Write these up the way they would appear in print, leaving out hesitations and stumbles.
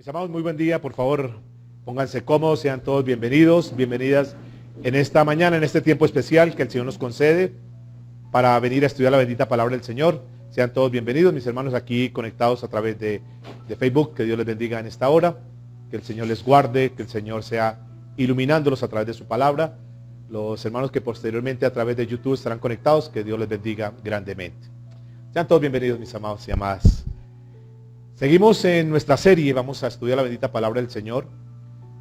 Mis amados, muy buen día. Por favor, pónganse cómodos, sean todos bienvenidos, bienvenidas en esta mañana, en este tiempo especial que el Señor nos concede para venir a estudiar la bendita palabra del Señor. Sean todos bienvenidos, mis hermanos aquí conectados a través de Facebook. Que Dios les bendiga en esta hora, que el Señor les guarde, que el Señor sea iluminándolos a través de su palabra. Los hermanos que posteriormente a través de YouTube estarán conectados, que Dios les bendiga grandemente. Sean todos bienvenidos, mis amados y amadas. Seguimos en nuestra serie, vamos a estudiar la bendita palabra del Señor.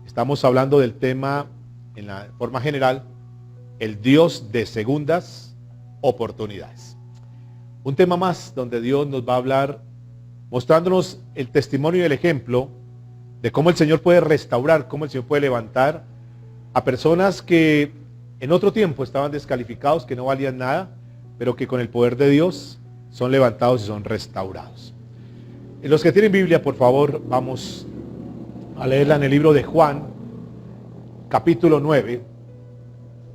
Estamos hablando del tema, en la forma general, el Dios de segundas oportunidades. Un tema más donde Dios nos va a hablar, mostrándonos el testimonio y el ejemplo de cómo el Señor puede restaurar, cómo el Señor puede levantar a personas que en otro tiempo estaban descalificados, que no valían nada, pero que con el poder de Dios son levantados y son restaurados. Los que tienen Biblia, por favor, vamos a leerla en el libro de Juan, capítulo 9,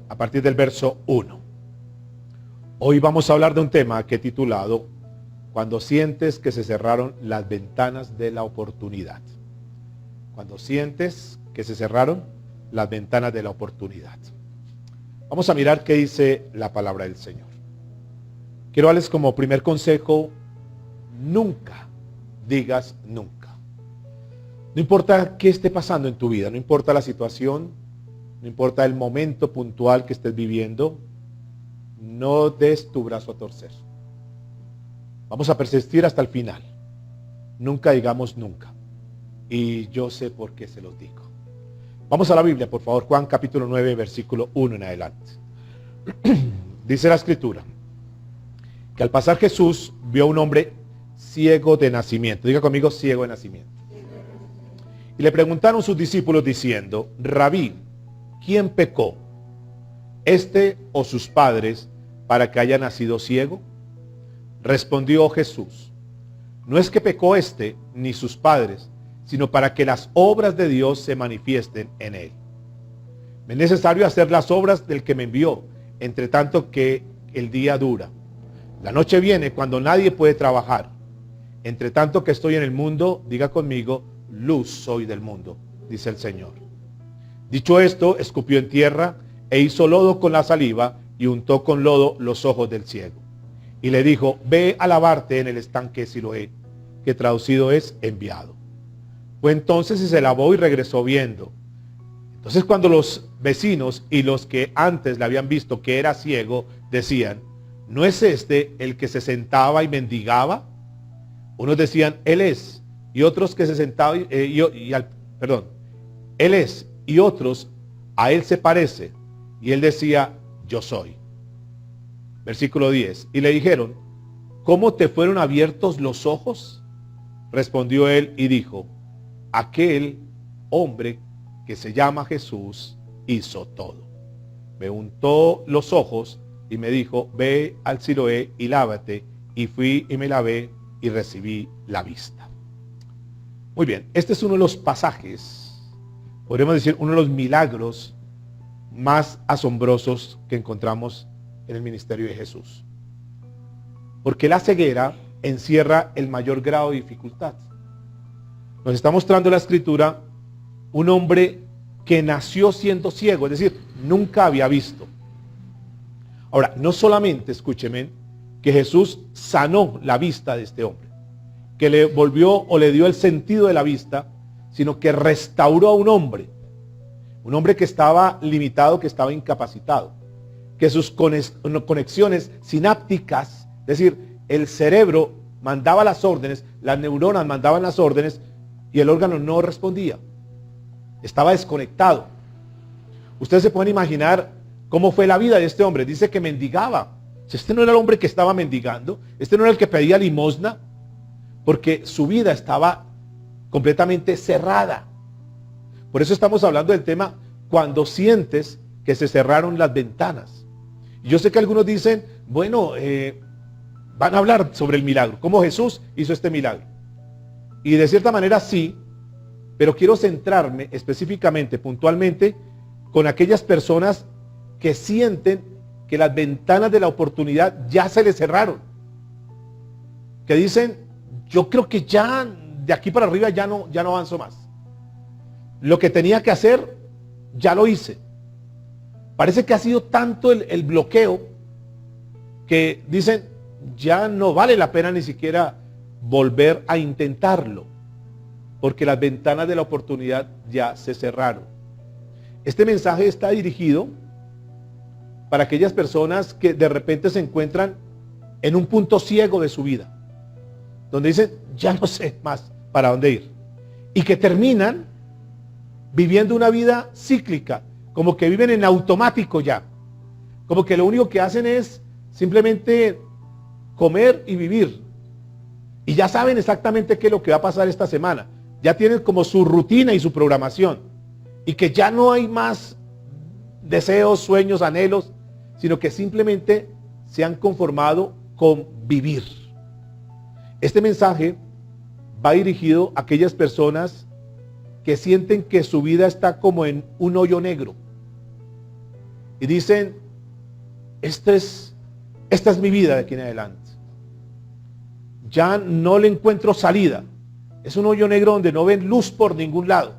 a partir del verso 1. Hoy vamos a hablar de un tema que he titulado Cuando sientes que se cerraron las ventanas de la oportunidad. Cuando sientes que se cerraron las ventanas de la oportunidad. Vamos a mirar qué dice la palabra del Señor. Quiero darles como primer consejo, nunca digas nunca. No importa qué esté pasando en tu vida, no importa la situación, no importa el momento puntual que estés viviendo, no des tu brazo a torcer. Vamos a persistir hasta el final. Nunca digamos nunca. Y yo sé por qué se los digo. Vamos a la Biblia, por favor, Juan capítulo 9, versículo 1 en adelante. Dice la Escritura, que al pasar Jesús vio a un hombre ciego de nacimiento. Diga conmigo, ciego de nacimiento. Y le preguntaron sus discípulos diciendo, Rabí, ¿quién pecó? ¿Este o sus padres para que haya nacido ciego? Respondió Jesús, no es que pecó este ni sus padres, sino para que las obras de Dios se manifiesten en él. Me es necesario hacer las obras del que me envió, entre tanto que el día dura. La noche viene cuando nadie puede trabajar. Entre tanto que estoy en el mundo, diga conmigo, luz soy del mundo, dice el Señor. Dicho esto, escupió en tierra e hizo lodo con la saliva y untó con lodo los ojos del ciego. Y le dijo, ve a lavarte en el estanque Siloé, que traducido es enviado. Fue entonces y se lavó y regresó viendo. Entonces cuando los vecinos y los que antes le habían visto que era ciego, decían, ¿no es este el que se sentaba y mendigaba? Unos decían, él es, y otros que se sentaban, él es, y otros, a él se parece, y él decía, yo soy. Versículo 10, y le dijeron, ¿cómo te fueron abiertos los ojos? Respondió él y dijo, aquel hombre que se llama Jesús hizo todo. Me untó los ojos y me dijo, ve al Siloé y lávate, y fui y me lavé, y recibí la vista. Muy bien, este es uno de los pasajes, podríamos decir, uno de los milagros más asombrosos que encontramos en el ministerio de Jesús. Porque la ceguera encierra el mayor grado de dificultad. Nos está mostrando la Escritura un hombre que nació siendo ciego, es decir, nunca había visto. Ahora, no solamente, escúcheme, que Jesús sanó la vista de este hombre, que le volvió o le dio el sentido de la vista, sino que restauró a un hombre que estaba limitado, que estaba incapacitado, que sus conexiones sinápticas, es decir, el cerebro mandaba las órdenes, las neuronas mandaban las órdenes y el órgano no respondía, estaba desconectado. Ustedes se pueden imaginar cómo fue la vida de este hombre. Dice que mendigaba. Este no era el hombre que estaba mendigando, este no era el que pedía limosna, porque su vida estaba completamente cerrada. Por eso estamos hablando del tema cuando sientes que se cerraron las ventanas. Y yo sé que algunos dicen, bueno, van a hablar sobre el milagro, cómo Jesús hizo este milagro. Y de cierta manera sí, pero quiero centrarme específicamente, puntualmente, con aquellas personas que sienten que las ventanas de la oportunidad ya se les cerraron. Que dicen, yo creo que ya de aquí para arriba ya no avanzo más. Lo que tenía que hacer, ya lo hice. Parece que ha sido tanto el bloqueo que dicen, ya no vale la pena ni siquiera volver a intentarlo, porque las ventanas de la oportunidad ya se cerraron. Este mensaje está dirigido para aquellas personas que de repente se encuentran en un punto ciego de su vida, donde dicen, ya no sé más para dónde ir, y que terminan viviendo una vida cíclica, como que viven en automático ya, como que lo único que hacen es simplemente comer y vivir, y ya saben exactamente qué es lo que va a pasar esta semana, ya tienen como su rutina y su programación, y que ya no hay más deseos, sueños, anhelos, sino que simplemente se han conformado con vivir. Este mensaje va dirigido a aquellas personas que sienten que su vida está como en un hoyo negro y dicen, esta es mi vida de aquí en adelante, ya no le encuentro salida, es un hoyo negro donde no ven luz por ningún lado,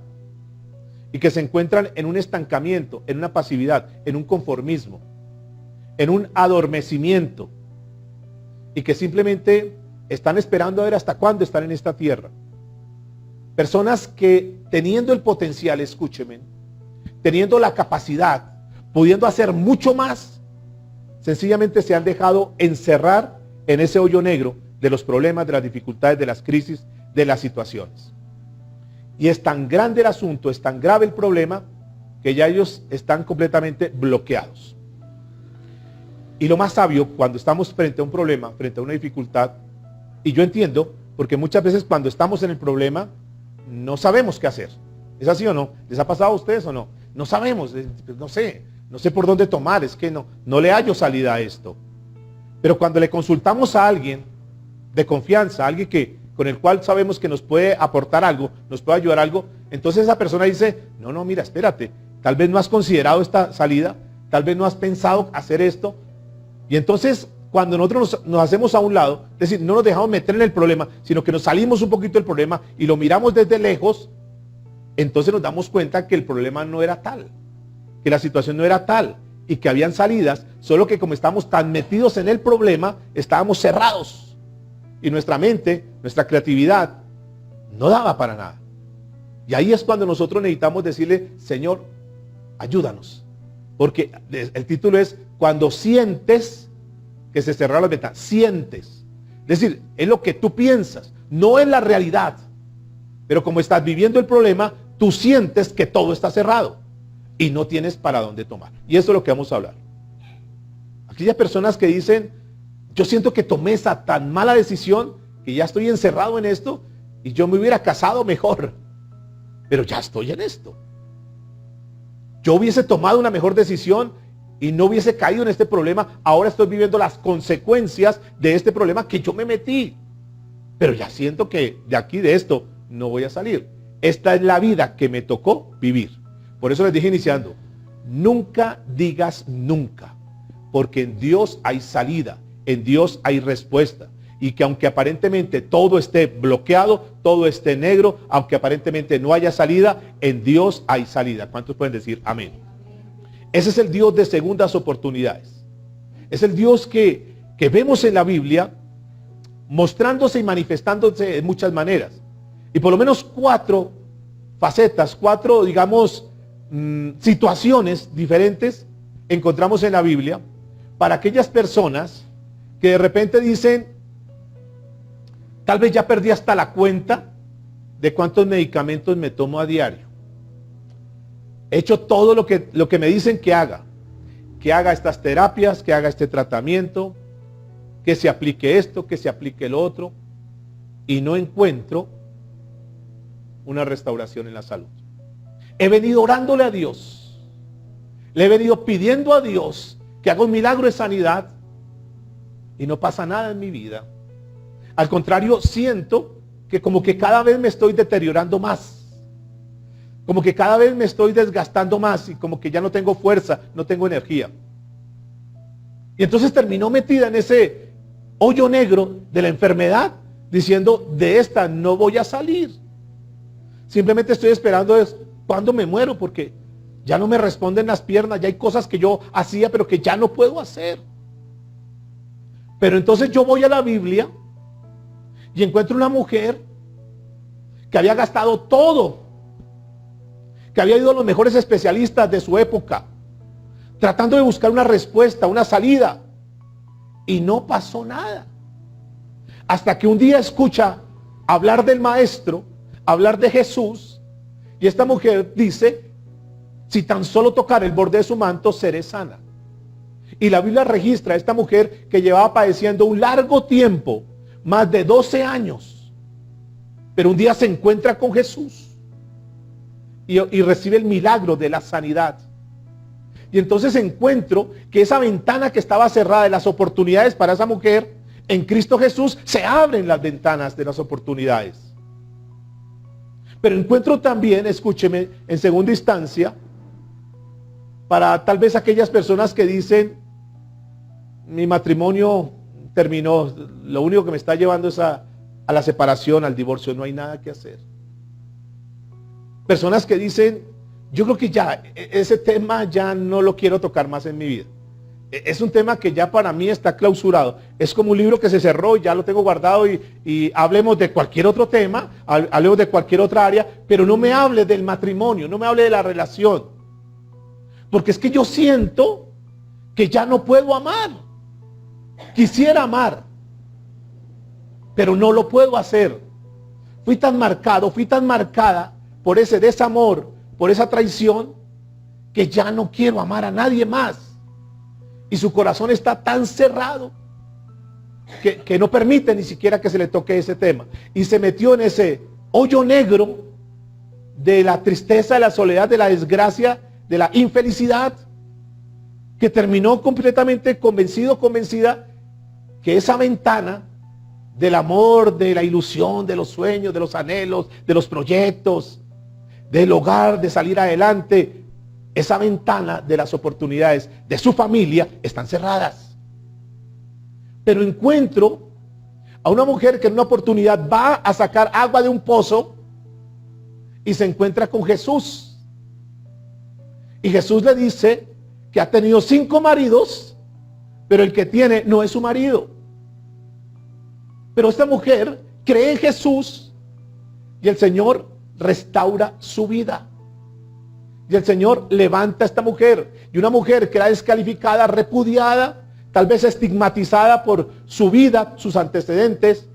y que se encuentran en un estancamiento, en una pasividad, en un conformismo, en un adormecimiento, y que simplemente están esperando a ver hasta cuándo están en esta tierra. Personas que teniendo el potencial, escúcheme, teniendo la capacidad, pudiendo hacer mucho más, sencillamente se han dejado encerrar en ese hoyo negro de los problemas, de las dificultades, de las crisis, de las situaciones. Y es tan grande el asunto, es tan grave el problema, que ya ellos están completamente bloqueados. Y lo más sabio, cuando estamos frente a un problema, frente a una dificultad, y yo entiendo, porque muchas veces cuando estamos en el problema, no sabemos qué hacer. ¿Es así o no? ¿Les ha pasado a ustedes o no? No sabemos, no sé por dónde tomar, es que no le hallo salida a esto. Pero cuando le consultamos a alguien de confianza, a alguien con el cual sabemos que nos puede aportar algo, nos puede ayudar algo, entonces esa persona dice, no, mira, espérate, tal vez no has considerado esta salida, tal vez no has pensado hacer esto. Y entonces, cuando nosotros nos hacemos a un lado, es decir, no nos dejamos meter en el problema, sino que nos salimos un poquito del problema y lo miramos desde lejos, entonces nos damos cuenta que el problema no era tal, que la situación no era tal, y que habían salidas, solo que como estamos tan metidos en el problema, estábamos cerrados. Y nuestra mente, nuestra creatividad, no daba para nada. Y ahí es cuando nosotros necesitamos decirle, Señor, ayúdanos. Porque el título es, cuando sientes que se cerraron las ventanas, sientes. Es decir, es lo que tú piensas, no es la realidad. Pero como estás viviendo el problema, tú sientes que todo está cerrado y no tienes para dónde tomar. Y eso es lo que vamos a hablar. Aquellas personas que dicen, yo siento que tomé esa tan mala decisión, que ya estoy encerrado en esto, y yo me hubiera casado mejor, pero ya estoy en esto. Yo hubiese tomado una mejor decisión y no hubiese caído en este problema. Ahora estoy viviendo las consecuencias de este problema que yo me metí. Pero ya siento que de aquí, de esto, no voy a salir. Esta es la vida que me tocó vivir. Por eso les dije iniciando, nunca digas nunca, porque en Dios hay salida, en Dios hay respuesta. Y que aunque aparentemente todo esté bloqueado, todo esté negro, aunque aparentemente no haya salida, en Dios hay salida. ¿Cuántos pueden decir amén? Ese es el Dios de segundas oportunidades. Es el Dios que vemos en la Biblia mostrándose y manifestándose de muchas maneras. Y por lo menos 4 facetas, 4, digamos, situaciones diferentes encontramos en la Biblia para aquellas personas que de repente dicen, tal vez ya perdí hasta la cuenta de cuántos medicamentos me tomo a diario. He hecho todo lo que me dicen que haga estas terapias, que haga este tratamiento, que se aplique esto, que se aplique el otro, y no encuentro una restauración en la salud. He venido orándole a Dios, le he venido pidiendo a Dios que haga un milagro de sanidad y no pasa nada en mi vida. Al contrario, siento que como que cada vez me estoy deteriorando más, como que cada vez me estoy desgastando más y como que ya no tengo fuerza, no tengo energía. Y entonces terminó metida en ese hoyo negro de la enfermedad diciendo, de esta no voy a salir. Simplemente estoy esperando cuando me muero, porque ya no me responden las piernas, ya hay cosas que yo hacía pero que ya no puedo hacer. Pero entonces yo voy a la Biblia y encuentro una mujer que había gastado todo, que había ido a los mejores especialistas de su época, tratando de buscar una respuesta, una salida, y no pasó nada. Hasta que un día escucha hablar del maestro, hablar de Jesús, y esta mujer dice, si tan solo tocar el borde de su manto, seré sana. Y la Biblia registra a esta mujer que llevaba padeciendo un largo tiempo, más de 12 años, pero un día se encuentra con Jesús y recibe el milagro de la sanidad. Y entonces encuentro que esa ventana que estaba cerrada de las oportunidades para esa mujer, en Cristo Jesús se abren las ventanas de las oportunidades. Pero encuentro también, escúcheme, en segunda instancia, para tal vez aquellas personas que dicen, mi matrimonio terminó, lo único que me está llevando es a la separación, al divorcio, no hay nada que hacer. Personas que dicen, yo creo que ya, ese tema ya no lo quiero tocar más en mi vida. Es un tema que ya para mí está clausurado. Es como un libro que se cerró y ya lo tengo guardado y hablemos de cualquier otro tema, hablemos de cualquier otra área, pero no me hable del matrimonio, no me hable de la relación. Porque es que yo siento que ya no puedo amar. Quisiera amar, pero no lo puedo hacer. Fui tan marcado, fui tan marcada por ese desamor, por esa traición, que ya no quiero amar a nadie más. Y su corazón está tan cerrado que no permite ni siquiera que se le toque ese tema. Y se metió en ese hoyo negro de la tristeza, de la soledad, de la desgracia, de la infelicidad, que terminó completamente convencido, convencida que esa ventana del amor, de la ilusión, de los sueños, de los anhelos, de los proyectos, del hogar, de salir adelante, esa ventana de las oportunidades de su familia están cerradas. Pero encuentro a una mujer que en una oportunidad va a sacar agua de un pozo y se encuentra con Jesús. Y Jesús le dice que ha tenido 5 maridos, pero el que tiene no es su marido. Pero esta mujer cree en Jesús y el Señor restaura su vida. Y el Señor levanta a esta mujer. Y una mujer que era descalificada, repudiada, tal vez estigmatizada por su vida, sus antecedentes,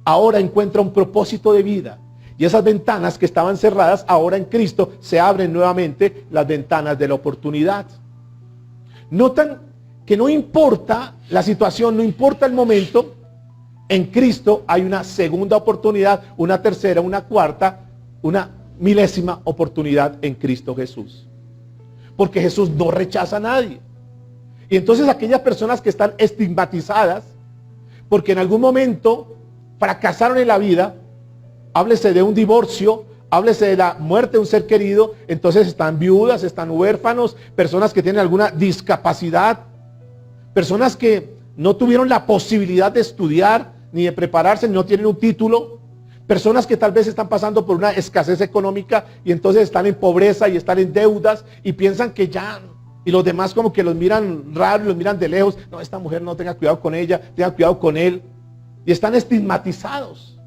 ahora encuentra un propósito de vida. Y esas ventanas que estaban cerradas, ahora en Cristo se abren nuevamente las ventanas de la oportunidad. Notan que no importa la situación, no importa el momento, en Cristo hay una segunda oportunidad, una tercera, una cuarta, una milésima oportunidad en Cristo Jesús. Porque Jesús no rechaza a nadie. Y entonces aquellas personas que están estigmatizadas, porque en algún momento fracasaron en la vida, háblese de un divorcio, háblese de la muerte de un ser querido, entonces están viudas, están huérfanos, personas que tienen alguna discapacidad, personas que no tuvieron la posibilidad de estudiar, ni de prepararse, no tienen un título, personas que tal vez están pasando por una escasez económica y entonces están en pobreza y están en deudas y piensan que ya, y los demás como que los miran raro, los miran de lejos, no, esta mujer no, tenga cuidado con ella, tenga cuidado con él, y están estigmatizados.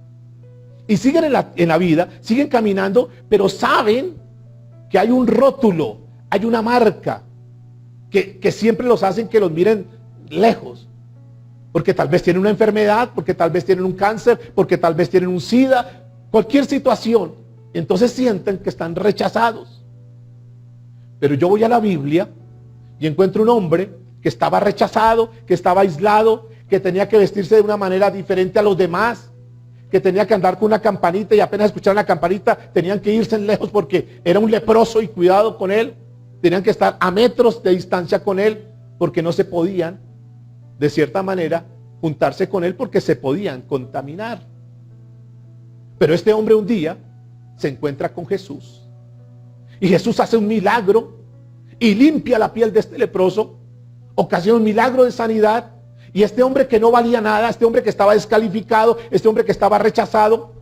Y siguen en la vida, siguen caminando, pero saben que hay un rótulo, hay una marca que siempre los hacen que los miren lejos. Porque tal vez tienen una enfermedad, porque tal vez tienen un cáncer, porque tal vez tienen un SIDA, cualquier situación. Y entonces sienten que están rechazados. Pero yo voy a la Biblia y encuentro un hombre que estaba rechazado, que estaba aislado, que tenía que vestirse de una manera diferente a los demás, que tenía que andar con una campanita y apenas escuchaban la campanita tenían que irse lejos porque era un leproso y cuidado con él. Tenían que estar a metros de distancia con él porque no se podían, de cierta manera, juntarse con él porque se podían contaminar. Pero este hombre un día se encuentra con Jesús. Y Jesús hace un milagro y limpia la piel de este leproso, ocasiona un milagro de sanidad. Y este hombre que no valía nada, este hombre que estaba descalificado, este hombre que estaba rechazado,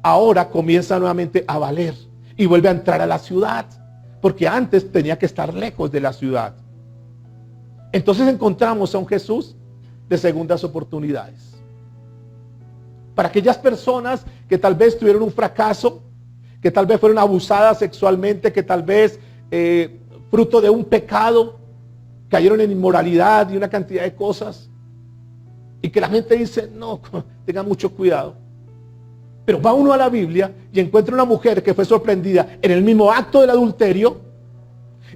ahora comienza nuevamente a valer y vuelve a entrar a la ciudad, porque antes tenía que estar lejos de la ciudad. Entonces encontramos a un Jesús de segundas oportunidades. Para aquellas personas que tal vez tuvieron un fracaso, que tal vez fueron abusadas sexualmente, que tal vez fruto de un pecado, cayeron en inmoralidad y una cantidad de cosas. Y que la gente dice, no, tengan mucho cuidado. Pero va uno a la Biblia y encuentra una mujer que fue sorprendida en el mismo acto del adulterio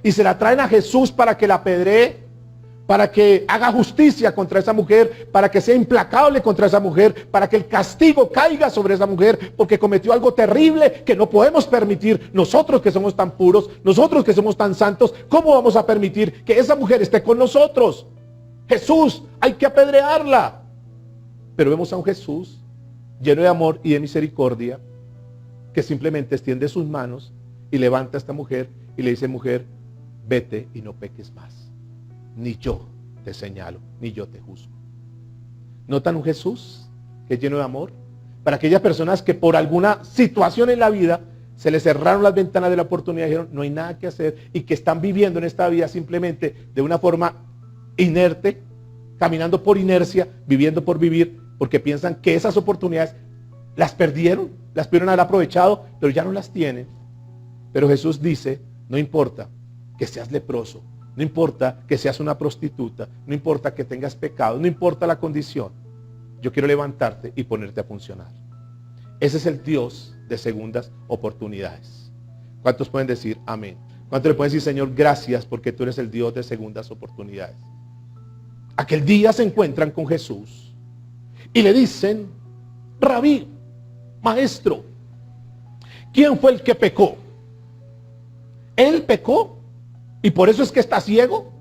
y se la traen a Jesús para que la apedree, para que haga justicia contra esa mujer, para que sea implacable contra esa mujer, para que el castigo caiga sobre esa mujer porque cometió algo terrible que no podemos permitir. Nosotros que somos tan puros, nosotros que somos tan santos, ¿cómo vamos a permitir que esa mujer esté con nosotros? Jesús, hay que apedrearla. Pero vemos a un Jesús lleno de amor y de misericordia, que simplemente extiende sus manos y levanta a esta mujer y le dice, mujer, vete y no peques más. Ni yo te señalo, ni yo te juzgo. ¿Notan un Jesús que es lleno de amor? Para aquellas personas que por alguna situación en la vida se les cerraron las ventanas de la oportunidad y dijeron, no hay nada que hacer, y que están viviendo en esta vida simplemente de una forma inerte, caminando por inercia, viviendo por vivir, porque piensan que esas oportunidades las perdieron haber aprovechado, pero ya no las tienen. Pero Jesús dice, no importa que seas leproso, no importa que seas una prostituta, no importa que tengas pecado, no importa la condición, yo quiero levantarte y ponerte a funcionar. Ese es el Dios de segundas oportunidades. ¿Cuántos pueden decir amén? ¿Cuántos le pueden decir, Señor, gracias porque tú eres el Dios de segundas oportunidades? Aquel día se encuentran con Jesús y le dicen, Rabí, maestro, ¿quién fue el que pecó? ¿Él pecó y por eso es que está ciego?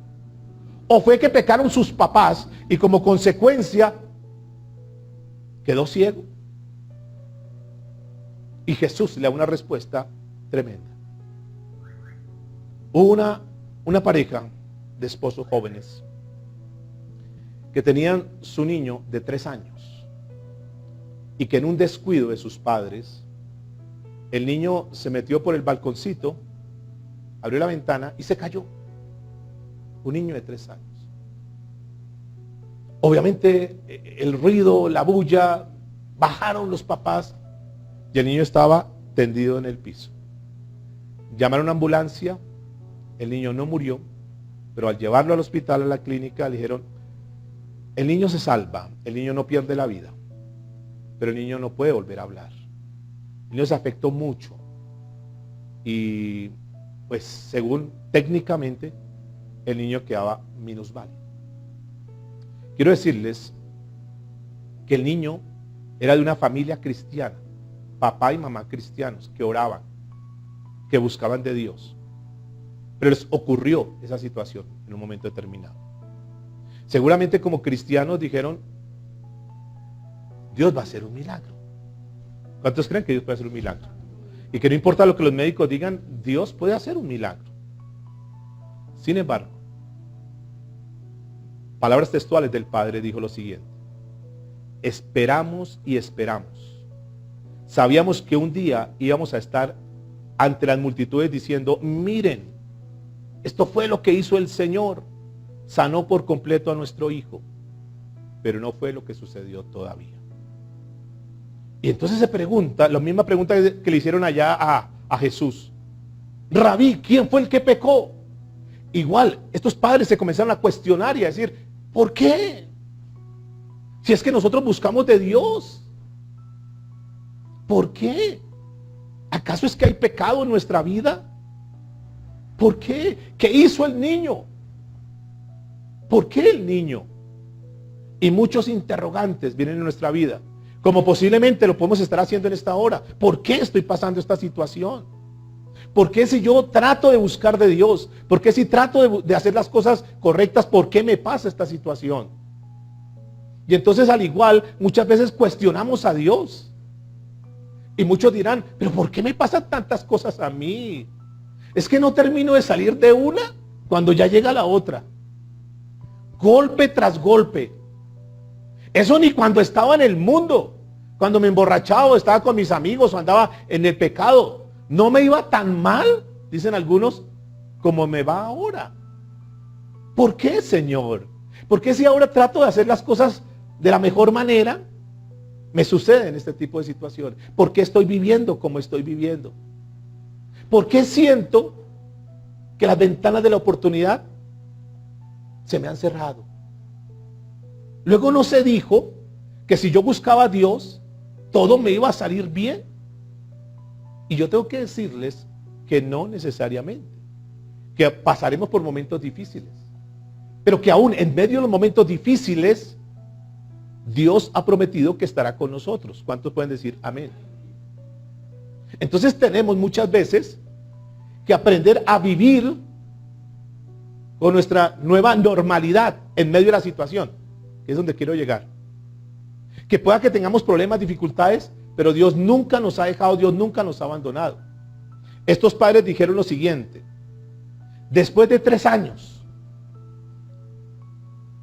¿O fue que pecaron sus papás y como consecuencia quedó ciego? Y Jesús le da una respuesta tremenda. Hubo una pareja de esposos jóvenes que tenían su niño de 3 años y que en un descuido de sus padres, el niño se metió por el balconcito, abrió la ventana y se cayó. Un niño de 3 años. Obviamente el ruido, la bulla, bajaron los papás y el niño estaba tendido en el piso. Llamaron a una ambulancia, el niño no murió, pero al llevarlo al hospital, a la clínica, le dijeron, el niño se salva, el niño no pierde la vida, pero el niño no puede volver a hablar. El niño se afectó mucho y pues según técnicamente el niño quedaba minusválido. Quiero decirles que el niño era de una familia cristiana, papá y mamá cristianos que oraban, que buscaban de Dios, pero les ocurrió esa situación en un momento determinado. Seguramente como cristianos dijeron, Dios va a hacer un milagro. ¿Cuántos creen que Dios puede hacer un milagro? Y que no importa lo que los médicos digan, Dios puede hacer un milagro. Sin embargo, palabras textuales del Padre dijo lo siguiente: esperamos y esperamos. Sabíamos que un día íbamos a estar ante las multitudes diciendo, miren, esto fue lo que hizo el Señor. Sanó por completo a nuestro hijo. Pero no fue lo que sucedió todavía. Y entonces se pregunta, la misma pregunta que le hicieron allá a Jesús. Rabí, ¿quién fue el que pecó? Igual, estos padres se comenzaron a cuestionar y a decir, ¿por qué? Si es que nosotros buscamos de Dios. ¿Por qué? ¿Acaso es que hay pecado en nuestra vida? ¿Por qué? ¿Qué hizo el niño? ¿Por qué el niño? Y muchos interrogantes vienen en nuestra vida, como posiblemente lo podemos estar haciendo en esta hora. ¿Por qué estoy pasando esta situación? ¿Por qué si yo trato de buscar de Dios? ¿Por qué si trato de hacer las cosas correctas? ¿Por qué me pasa esta situación? Y entonces al igual muchas veces cuestionamos a Dios. Y muchos dirán, pero ¿por qué me pasan tantas cosas a mí? Es que no termino de salir de una cuando ya llega la otra. Golpe tras golpe. Eso ni cuando estaba en el mundo, cuando me emborrachaba o estaba con mis amigos o andaba en el pecado. No me iba tan mal, dicen algunos, como me va ahora. ¿Por qué, Señor? ¿Por qué si ahora trato de hacer las cosas de la mejor manera, me suceden este tipo de situaciones? ¿Por qué estoy viviendo como estoy viviendo? ¿Por qué siento que las ventanas de la oportunidad se me han cerrado? Luego no se dijo que si yo buscaba a Dios, todo me iba a salir bien. Y yo tengo que decirles que no necesariamente, que pasaremos por momentos difíciles, pero que aún en medio de los momentos difíciles, Dios ha prometido que estará con nosotros. ¿Cuántos pueden decir amén? Entonces tenemos muchas veces que aprender a vivir con nuestra nueva normalidad en medio de la situación, que es donde quiero llegar. Que pueda que tengamos problemas, dificultades, pero Dios nunca nos ha dejado, Dios nunca nos ha abandonado. Estos padres dijeron lo siguiente: después de 3 años,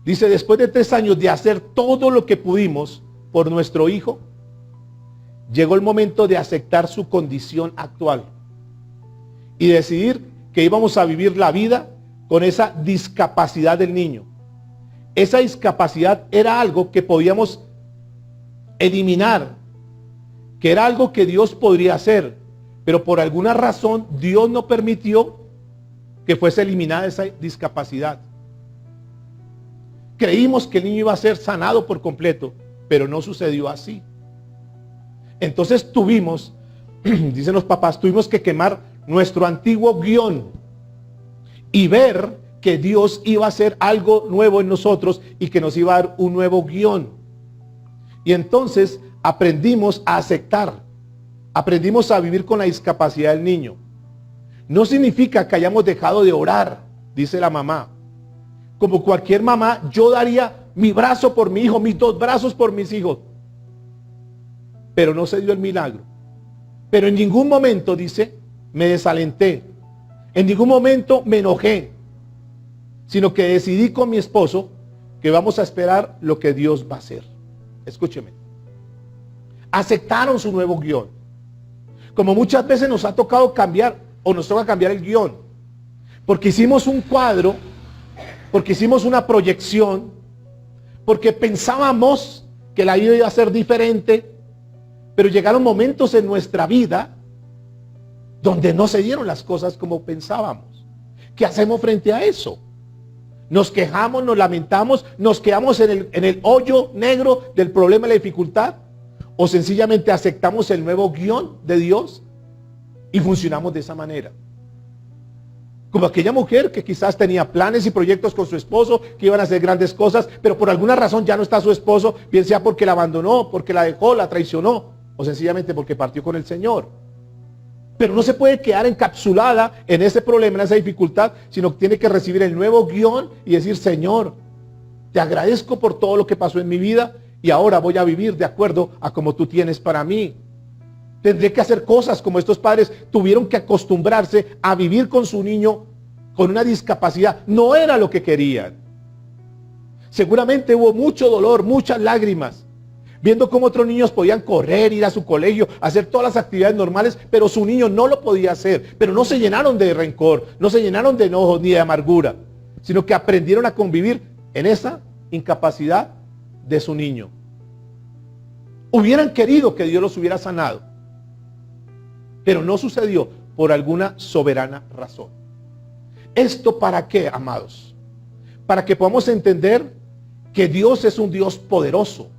dice, después de 3 años de hacer todo lo que pudimos por nuestro hijo, llegó el momento de aceptar su condición actual y decidir que íbamos a vivir la vida con esa discapacidad del niño. Esa discapacidad era algo que podíamos eliminar, que era algo que Dios podría hacer, pero por alguna razón Dios no permitió que fuese eliminada esa discapacidad. Creímos que el niño iba a ser sanado por completo, pero no sucedió así. Entonces tuvimos, dicen los papás, tuvimos que quemar nuestro antiguo guión y ver que Dios iba a hacer algo nuevo en nosotros y que nos iba a dar un nuevo guión. Y entonces aprendimos a aceptar, aprendimos a vivir con la discapacidad del niño. No significa que hayamos dejado de orar, dice la mamá. Como cualquier mamá, yo daría mi brazo por mi hijo, mis 2 brazos por mis hijos. Pero no se dio el milagro. Pero en ningún momento, dice, me desalenté. En ningún momento me enojé. Sino que decidí con mi esposo que vamos a esperar lo que Dios va a hacer. Escúcheme. Aceptaron su nuevo guión. Como muchas veces nos ha tocado cambiar, o nos toca cambiar el guión. Porque hicimos un cuadro, porque hicimos una proyección, porque pensábamos que la vida iba a ser diferente, pero llegaron momentos en nuestra vida donde no se dieron las cosas como pensábamos. ¿Qué hacemos frente a eso? Nos quejamos, nos lamentamos, nos quedamos en el hoyo negro del problema, la dificultad, o sencillamente aceptamos el nuevo guión de Dios y funcionamos de esa manera. Como aquella mujer que quizás tenía planes y proyectos con su esposo, que iban a hacer grandes cosas, pero por alguna razón ya no está su esposo, bien sea porque la abandonó, porque la dejó, la traicionó, o sencillamente porque partió con el Señor. Pero no se puede quedar encapsulada en ese problema, en esa dificultad, sino que tiene que recibir el nuevo guión y decir: Señor, te agradezco por todo lo que pasó en mi vida y ahora voy a vivir de acuerdo a como tú tienes para mí. Tendré que hacer cosas como estos padres tuvieron que acostumbrarse a vivir con su niño con una discapacidad. No era lo que querían. Seguramente hubo mucho dolor, muchas lágrimas, viendo cómo otros niños podían correr, ir a su colegio, hacer todas las actividades normales, pero su niño no lo podía hacer. Pero no se llenaron de rencor, no se llenaron de enojos ni de amargura, sino que aprendieron a convivir en esa incapacidad de su niño. Hubieran querido que Dios los hubiera sanado, pero no sucedió por alguna soberana razón. ¿Esto para qué, amados? Para que podamos entender que Dios es un Dios poderoso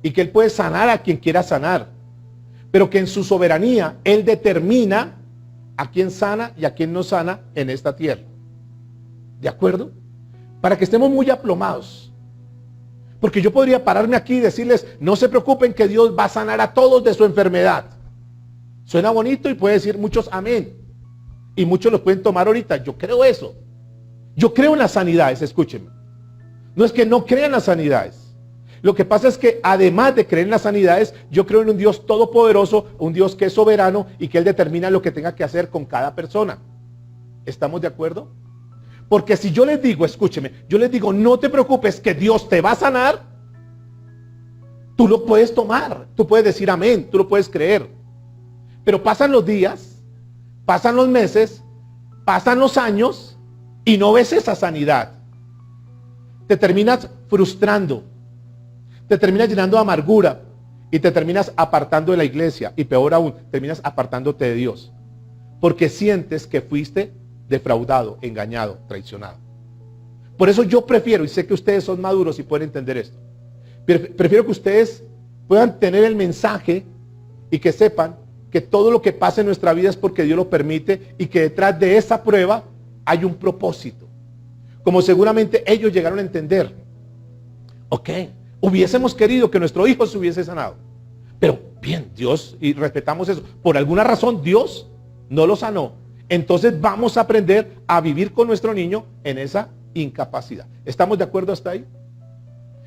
y que Él puede sanar a quien quiera sanar, pero que en su soberanía Él determina a quién sana y a quién no sana en esta tierra. ¿De acuerdo? Para que estemos muy aplomados. Porque yo podría pararme aquí y decirles: no se preocupen, que Dios va a sanar a todos de su enfermedad. Suena bonito y puede decir muchos amén. Y muchos lo pueden tomar ahorita. Yo creo eso. Yo creo en las sanidades, escúchenme. No es que no crea en las sanidades. Lo que pasa es que además de creer en las sanidades, yo creo en un Dios todopoderoso, un Dios que es soberano y que Él determina lo que tenga que hacer con cada persona. ¿Estamos de acuerdo? Porque si yo les digo, escúcheme, yo les digo: no te preocupes, que Dios te va a sanar, Tú lo puedes tomar, tú puedes decir amén, tú lo puedes creer. Pero pasan los días, pasan los meses, pasan los años y no ves esa sanidad. Te terminas frustrando, te terminas llenando de amargura y te terminas apartando de la iglesia. Y peor aún, terminas apartándote de Dios. Porque sientes que fuiste defraudado, engañado, traicionado. Por eso yo prefiero, y sé que ustedes son maduros y pueden entender esto, prefiero que ustedes puedan tener el mensaje y que sepan que todo lo que pasa en nuestra vida es porque Dios lo permite y que detrás de esa prueba hay un propósito. Como seguramente ellos llegaron a entender. Ok, hubiésemos querido que nuestro hijo se hubiese sanado. Pero bien, Dios, y respetamos eso, por alguna razón Dios no lo sanó. Entonces vamos a aprender a vivir con nuestro niño en esa incapacidad. ¿Estamos de acuerdo hasta ahí?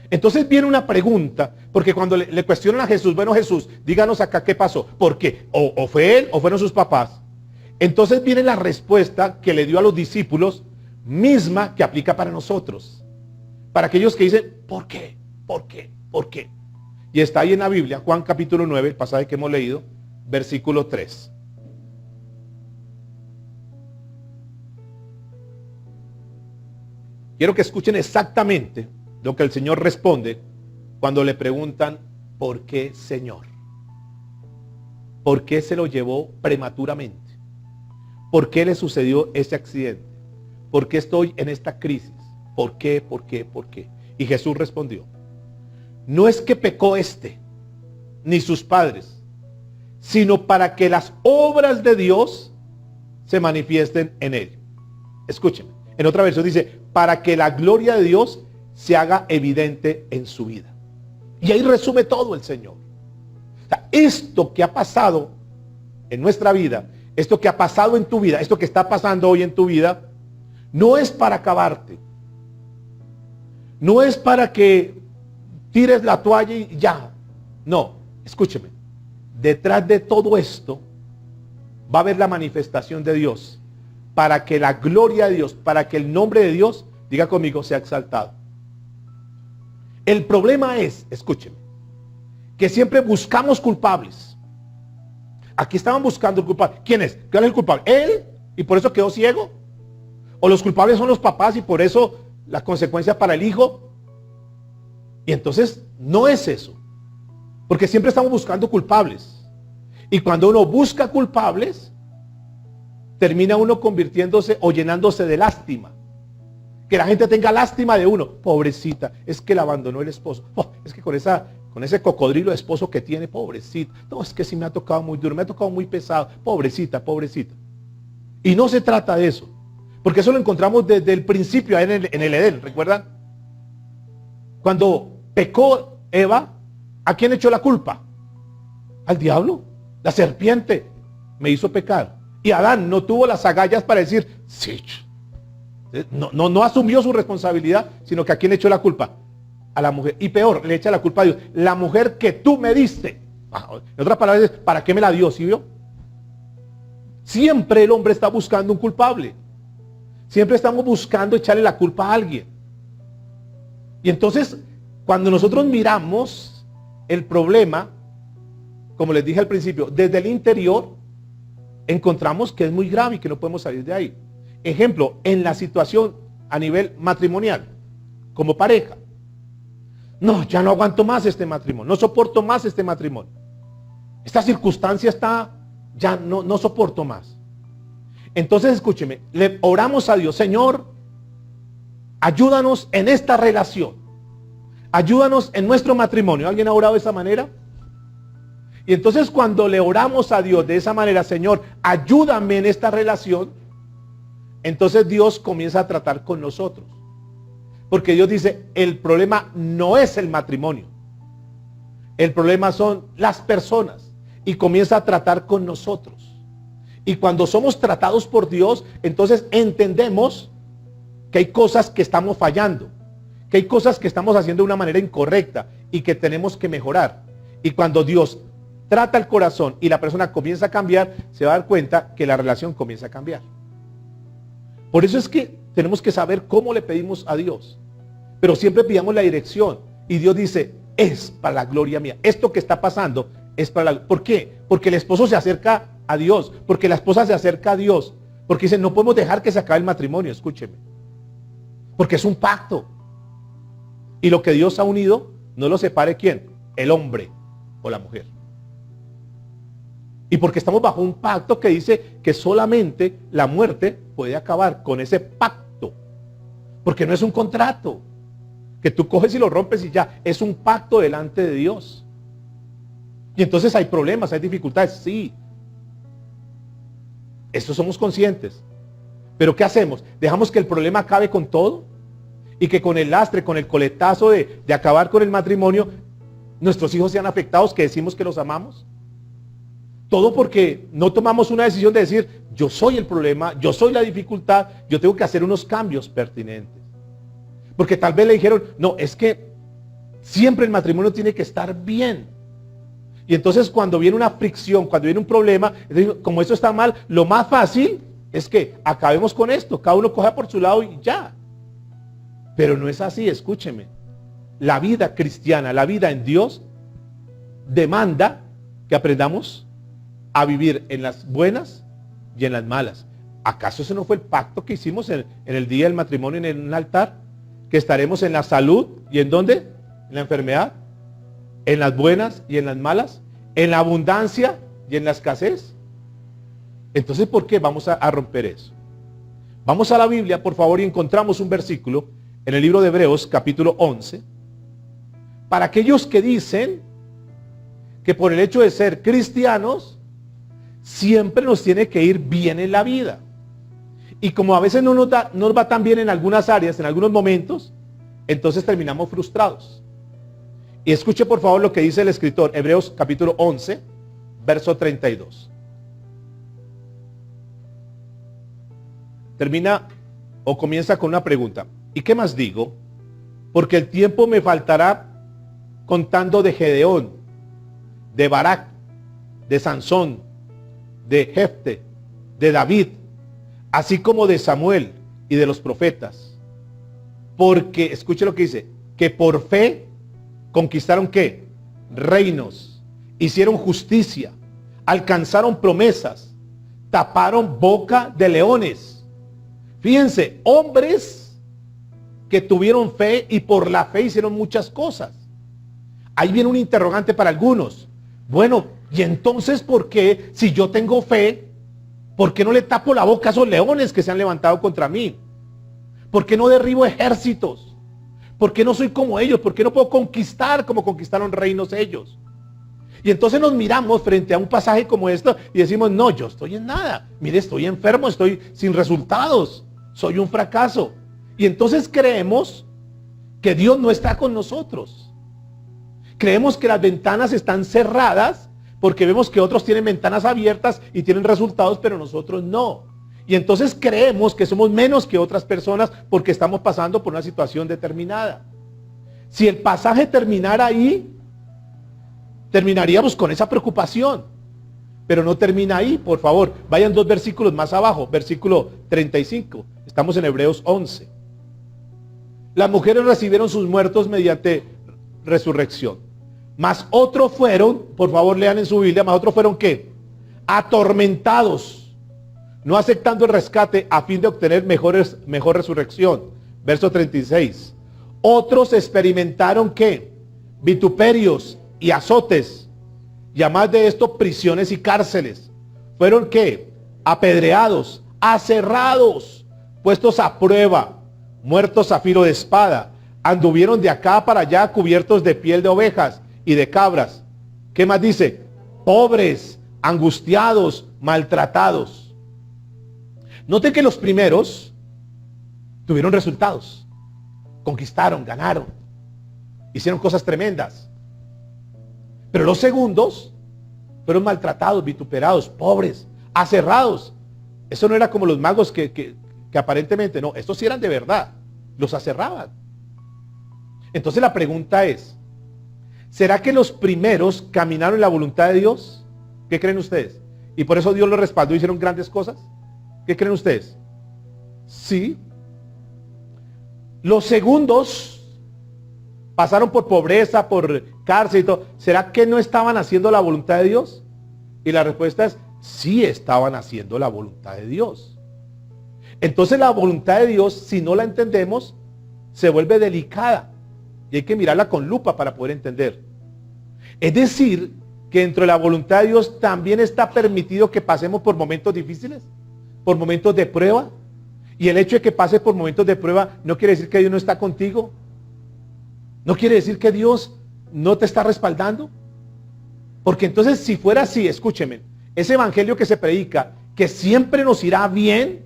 Entonces viene una pregunta, porque cuando le cuestionan a Jesús, bueno Jesús, díganos acá qué pasó, ¿por qué? O fue él o fueron sus papás. Entonces viene la respuesta que le dio a los discípulos, misma que aplica para nosotros. Para aquellos que dicen, ¿por qué? ¿Por qué? ¿Por qué? Y está ahí en la Biblia, Juan capítulo 9, el pasaje que hemos leído, versículo 3. Quiero que escuchen exactamente lo que el Señor responde cuando le preguntan, ¿por qué, Señor? ¿Por qué se lo llevó prematuramente? ¿Por qué le sucedió ese accidente? ¿Por qué estoy en esta crisis? ¿Por qué? ¿Por qué? ¿Por qué? Y Jesús respondió, no es que pecó ni sus padres, sino para que las obras de Dios se manifiesten en él. Escúcheme, en otra versión dice, para que la gloria de Dios se haga evidente en su vida. Y ahí resume todo el Señor. O sea, esto que ha pasado en nuestra vida, esto que ha pasado en tu vida, esto que está pasando hoy en tu vida, no es para acabarte. No es para que tires la toalla y ya. No, escúcheme. Detrás de todo esto va a haber la manifestación de Dios. Para que la gloria de Dios, para que el nombre de Dios, diga conmigo, sea exaltado. El problema es, escúcheme, que siempre buscamos culpables. Aquí estaban buscando el culpable. ¿Quién es? ¿Cuál es el culpable? ¿Él? ¿Y por eso quedó ciego? ¿O los culpables son los papás y por eso la consecuencia para el hijo? Y entonces no es eso. Porque siempre estamos buscando culpables. Y cuando uno busca culpables, termina uno convirtiéndose o llenándose de lástima. Que la gente tenga lástima de uno. Pobrecita, es que la abandonó el esposo. Oh, es que con ese cocodrilo de esposo que tiene, pobrecita. No, es que sí me ha tocado muy duro, me ha tocado muy pesado. Pobrecita, pobrecita. Y no se trata de eso. Porque eso lo encontramos desde el principio en el Edén, ¿recuerdan? Cuando pecó Eva, ¿a quién echó la culpa? Al diablo. La serpiente me hizo pecar. Y Adán no tuvo las agallas para decir, sí, no asumió su responsabilidad, sino que ¿a quién le echó la culpa? A la mujer. Y peor, le echa la culpa a Dios. La mujer que tú me diste. En otras palabras, ¿para qué me la dio? ¿Sí vio? Siempre el hombre está buscando un culpable. Siempre estamos buscando echarle la culpa a alguien. Y entonces, cuando nosotros miramos el problema, como les dije al principio, desde el interior, encontramos que es muy grave y que no podemos salir de ahí. Ejemplo, en la situación a nivel matrimonial, como pareja. No, ya no aguanto más este matrimonio, no soporto más este matrimonio. Esta circunstancia ya no soporto más. Entonces, escúcheme, le oramos a Dios, Señor, ayúdanos en esta relación. Ayúdanos en nuestro matrimonio. ¿Alguien ha orado de esa manera? Y entonces cuando le oramos a Dios de esa manera, Señor, ayúdame en esta relación, entonces Dios comienza a tratar con nosotros. Porque Dios dice, el problema no es el matrimonio. El problema son las personas. Y comienza a tratar con nosotros. Y cuando somos tratados por Dios, entonces entendemos que hay cosas que estamos fallando. Que hay cosas que estamos haciendo de una manera incorrecta y que tenemos que mejorar. Y cuando Dios trata el corazón y la persona comienza a cambiar, se va a dar cuenta que la relación comienza a cambiar. Por eso es que tenemos que saber cómo le pedimos a Dios. Pero siempre pidamos la dirección. Y Dios dice, es para la gloria mía. Esto que está pasando es para la... ¿Por qué? Porque el esposo se acerca a Dios, porque la esposa se acerca a Dios, porque dice, no podemos dejar que se acabe el matrimonio, escúcheme. Porque es un pacto. Y lo que Dios ha unido, no lo separe ¿quién? El hombre o la mujer. Y porque estamos bajo un pacto que dice que solamente la muerte puede acabar con ese pacto. Porque no es un contrato que tú coges y lo rompes y ya. Es un pacto delante de Dios. Y entonces hay problemas, hay dificultades, sí. Eso somos conscientes. Pero ¿qué hacemos? ¿Dejamos que el problema acabe con todo? Y que con el lastre, con el coletazo de acabar con el matrimonio, nuestros hijos sean afectados, que decimos que los amamos. Todo porque no tomamos una decisión de decir, yo soy el problema, yo soy la dificultad, yo tengo que hacer unos cambios pertinentes. Porque tal vez le dijeron, no, es que siempre el matrimonio tiene que estar bien. Y entonces cuando viene una fricción, cuando viene un problema, como esto está mal, lo más fácil es que acabemos con esto, cada uno coja por su lado y ya. Pero no es así, escúcheme. La vida cristiana, la vida en Dios, demanda que aprendamos a vivir en las buenas y en las malas. ¿Acaso ese no fue el pacto que hicimos en el día del matrimonio en un altar? Que estaremos en la salud y ¿en dónde? En la enfermedad, en las buenas y en las malas, en la abundancia y en la escasez. Entonces, ¿por qué vamos a romper eso? Vamos a la Biblia, por favor, y encontramos un versículo en el libro de Hebreos, capítulo 11, para aquellos que dicen que por el hecho de ser cristianos, siempre nos tiene que ir bien en la vida. Y como a veces no nos va tan bien en algunas áreas, en algunos momentos, entonces terminamos frustrados. Y escuche por favor lo que dice el escritor, Hebreos capítulo 11, verso 32. Termina o comienza con una pregunta. ¿Y qué más digo? Porque el tiempo me faltará contando de Gedeón, de Barak, de Sansón, de Jefte, de David, así como de Samuel y de los profetas. Porque, escuche lo que dice, que por fe conquistaron ¿qué? Reinos, hicieron justicia, alcanzaron promesas, taparon boca de leones. Fíjense, hombres que tuvieron fe y por la fe hicieron muchas cosas. Ahí viene un interrogante para algunos. Bueno, y entonces ¿por qué si yo tengo fe, por qué no le tapo la boca a esos leones que se han levantado contra mí? ¿Por qué no derribo ejércitos? ¿Por qué no soy como ellos? ¿Por qué no puedo conquistar como conquistaron reinos ellos? Y entonces nos miramos frente a un pasaje como esto y decimos, no, yo estoy en nada. Mire, estoy enfermo, estoy sin resultados, soy un fracaso. Y entonces creemos que Dios no está con nosotros. Creemos que las ventanas están cerradas porque vemos que otros tienen ventanas abiertas y tienen resultados, pero nosotros no. Y entonces creemos que somos menos que otras personas porque estamos pasando por una situación determinada. Si el pasaje terminara ahí, terminaríamos con esa preocupación. Pero no termina ahí, por favor. Vayan 2 versículos más abajo, versículo 35. Estamos en Hebreos 11. Las mujeres recibieron sus muertos mediante resurrección. Mas otros fueron, por favor lean en su Biblia, mas otros fueron ¿qué? Atormentados, no aceptando el rescate a fin de obtener mejor resurrección. Verso 36. Otros experimentaron ¿qué? Vituperios y azotes, y además de esto prisiones y cárceles. Fueron ¿qué? Apedreados, aserrados, puestos a prueba, muertos a filo de espada, anduvieron de acá para allá cubiertos de piel de ovejas y de cabras. ¿Qué más dice? Pobres, angustiados, maltratados. Noten que los primeros tuvieron resultados, conquistaron, ganaron, hicieron cosas tremendas. Pero los segundos fueron maltratados, vituperados, pobres, aserrados. Eso no era como los magos que aparentemente, no, estos sí eran de verdad, los aserraban. Entonces la pregunta es, ¿será que los primeros caminaron en la voluntad de Dios? ¿Qué creen ustedes? Y por eso Dios los respaldó y hicieron grandes cosas. ¿Qué creen ustedes? Sí. Los segundos pasaron por pobreza, por cárcel y todo. ¿Será que no estaban haciendo la voluntad de Dios? Y la respuesta es, sí estaban haciendo la voluntad de Dios. Entonces la voluntad de Dios, si no la entendemos, se vuelve delicada. Y hay que mirarla con lupa para poder entender. Es decir, que dentro de la voluntad de Dios también está permitido que pasemos por momentos difíciles, por momentos de prueba. Y el hecho de que pases por momentos de prueba no quiere decir que Dios no está contigo. No quiere decir que Dios no te está respaldando. Porque entonces si fuera así, escúcheme, ese evangelio que se predica, que siempre nos irá bien,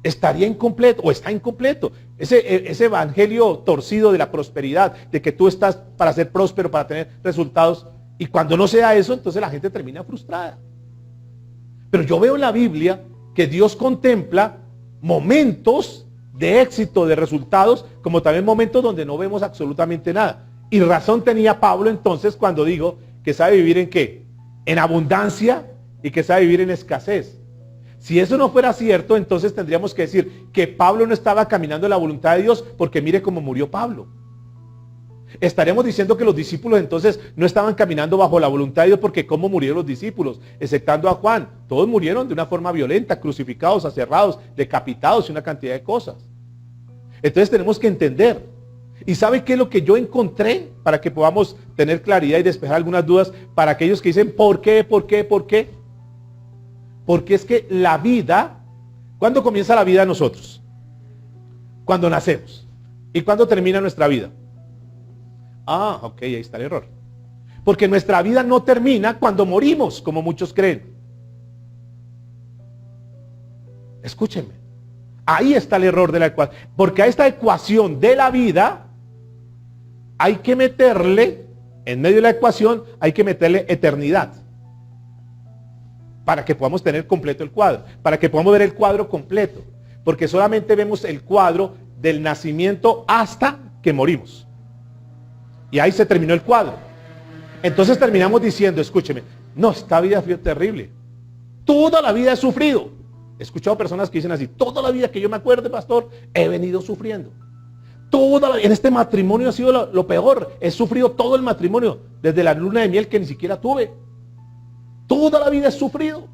estaría incompleto o está incompleto. Ese evangelio torcido de la prosperidad, de que tú estás para ser próspero, para tener resultados, y cuando no sea eso, entonces la gente termina frustrada. Pero yo veo en la Biblia que Dios contempla momentos de éxito, de resultados, como también momentos donde no vemos absolutamente nada. Y razón tenía Pablo entonces cuando dijo que sabe vivir en ¿qué? En abundancia y que sabe vivir en escasez. Si eso no fuera cierto, entonces tendríamos que decir que Pablo no estaba caminando en la voluntad de Dios, porque mire cómo murió Pablo. Estaríamos diciendo que los discípulos entonces no estaban caminando bajo la voluntad de Dios, porque ¿cómo murieron los discípulos? Exceptando a Juan. Todos murieron de una forma violenta, crucificados, aserrados, decapitados y una cantidad de cosas. Entonces tenemos que entender. ¿Y sabe qué es lo que yo encontré? Para que podamos tener claridad y despejar algunas dudas para aquellos que dicen ¿por qué? ¿Por qué? ¿Por qué? Porque es que la vida, ¿cuándo comienza la vida de nosotros? Cuando nacemos. ¿Y cuándo termina nuestra vida? Ah, ok, ahí está el error. Porque nuestra vida no termina cuando morimos, como muchos creen. Escúchenme. Ahí está el error de la ecuación. Porque a esta ecuación de la vida hay que meterle, en medio de la ecuación, hay que meterle eternidad. Para que podamos tener completo el cuadro. Para que podamos ver el cuadro completo. Porque solamente vemos el cuadro del nacimiento hasta que morimos. Y ahí se terminó el cuadro. Entonces terminamos diciendo, escúcheme, no, esta vida fue terrible. Toda la vida he sufrido. He escuchado personas que dicen así, toda la vida que yo me acuerde, pastor, he venido sufriendo. En este matrimonio ha sido lo peor. He sufrido todo el matrimonio, desde la luna de miel que ni siquiera tuve. Toda la vida he sufrido.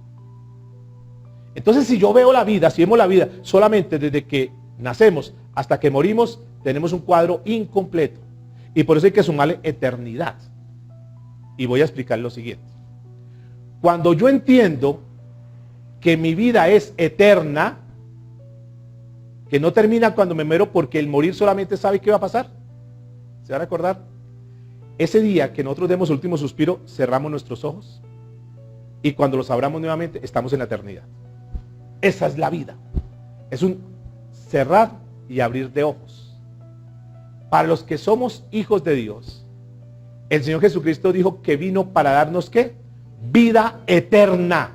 Entonces si yo veo la vida, si vemos la vida solamente desde que nacemos hasta que morimos, tenemos un cuadro incompleto. Y por eso hay que sumarle eternidad. Y voy a explicar lo siguiente. Cuando yo entiendo que mi vida es eterna, que no termina cuando me muero, porque el morir solamente sabe qué va a pasar. ¿Se va a recordar? Ese día que nosotros demos el último suspiro, cerramos nuestros ojos. Y cuando los abramos nuevamente, estamos en la eternidad. Esa es la vida. Es un cerrar y abrir de ojos. Para los que somos hijos de Dios, el Señor Jesucristo dijo que vino para darnos ¿qué? Vida eterna.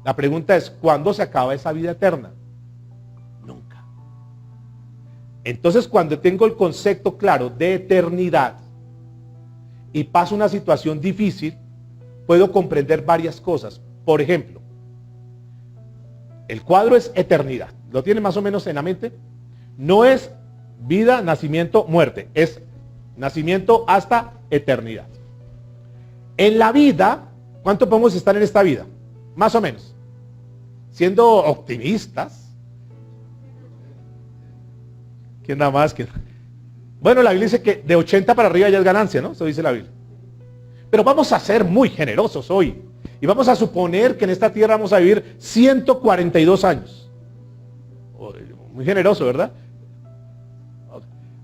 La pregunta es, ¿cuándo se acaba esa vida eterna? Nunca. Entonces, cuando tengo el concepto claro de eternidad y paso una situación difícil, puedo comprender varias cosas. Por ejemplo, el cuadro es eternidad. ¿Lo tiene más o menos en la mente? No es vida, nacimiento, muerte. Es nacimiento hasta eternidad. En la vida, ¿cuánto podemos estar en esta vida? Más o menos. Siendo optimistas. ¿Quién da más? Bueno, la Biblia dice que de 80 para arriba ya es ganancia, ¿no? Eso dice la Biblia. Pero vamos a ser muy generosos hoy. Y vamos a suponer que en esta tierra vamos a vivir 142 años. Muy generoso, ¿verdad?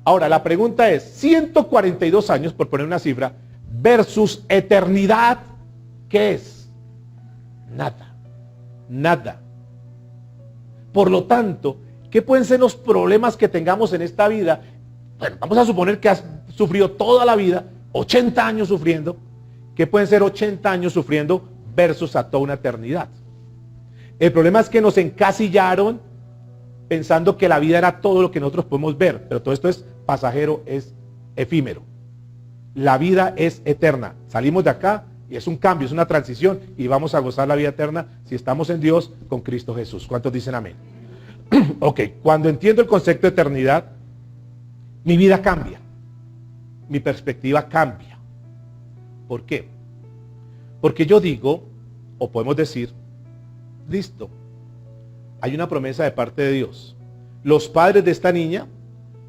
Ahora, la pregunta es, 142 años, por poner una cifra, versus eternidad, ¿qué es? Nada. Nada. Por lo tanto, ¿qué pueden ser los problemas que tengamos en esta vida? Bueno, vamos a suponer que has sufrido toda la vida, 80 años sufriendo. ¿Qué pueden ser 80 años sufriendo versus a toda una eternidad? El problema es que nos encasillaron pensando que la vida era todo lo que nosotros podemos ver, pero todo esto es pasajero, es efímero. La vida es eterna. Salimos de acá y es un cambio, es una transición y vamos a gozar la vida eterna si estamos en Dios con Cristo Jesús. ¿Cuántos dicen amén? Ok, cuando entiendo el concepto de eternidad, mi vida cambia, mi perspectiva cambia. ¿Por qué? Porque yo digo, o podemos decir, listo, hay una promesa de parte de Dios. Los padres de esta niña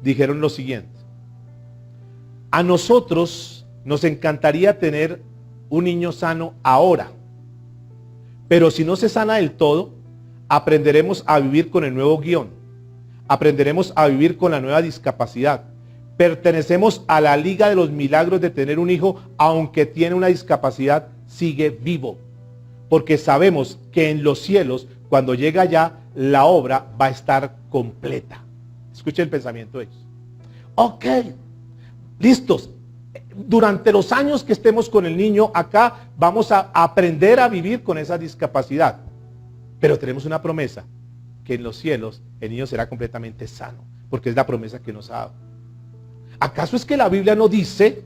dijeron lo siguiente: a nosotros nos encantaría tener un niño sano ahora, pero si no se sana del todo, aprenderemos a vivir con el nuevo guión, aprenderemos a vivir con la nueva discapacidad. Pertenecemos a la liga de los milagros de tener un hijo, aunque tiene una discapacidad, sigue vivo, porque sabemos que en los cielos, cuando llega allá, la obra va a estar completa. Escuchen el pensamiento de ellos. Ok, listos. Durante los años que estemos con el niño acá, vamos a aprender a vivir con esa discapacidad. Pero tenemos una promesa, que en los cielos el niño será completamente sano, porque es la promesa que nos ha dado. ¿Acaso es que la Biblia no dice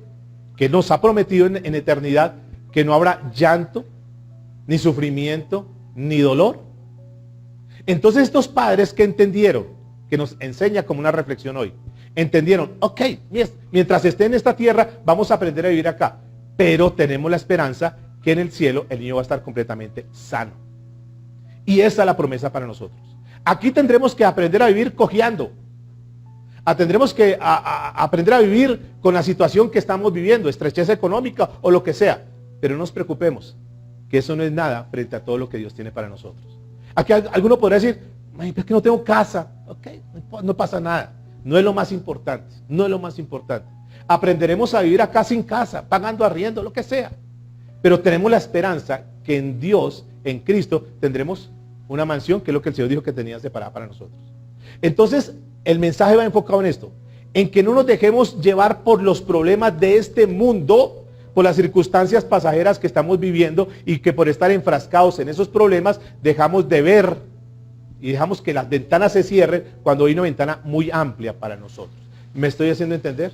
que nos ha prometido en eternidad que no habrá llanto, ni sufrimiento, ni dolor? Entonces estos padres que entendieron, que nos enseña como una reflexión hoy, entendieron, ok, mientras esté en esta tierra vamos a aprender a vivir acá, pero tenemos la esperanza que en el cielo el niño va a estar completamente sano. Y esa es la promesa para nosotros. Aquí tendremos que aprender a vivir cojeando. Tendremos que aprender a vivir con la situación que estamos viviendo, estrechez económica o lo que sea. Pero no nos preocupemos, que eso no es nada frente a todo lo que Dios tiene para nosotros. Aquí alguno podrá decir, es que no tengo casa. Ok, no pasa nada. No es lo más importante. No es lo más importante. Aprenderemos a vivir acá sin casa, pagando arriendo, lo que sea. Pero tenemos la esperanza que en Dios, en Cristo, tendremos una mansión, que es lo que el Señor dijo que tenía separada para nosotros. Entonces, el mensaje va enfocado en esto, en que no nos dejemos llevar por los problemas de este mundo, por las circunstancias pasajeras que estamos viviendo, y que por estar enfrascados en esos problemas dejamos de ver y dejamos que las ventanas se cierren cuando hay una ventana muy amplia para nosotros. ¿Me estoy haciendo entender?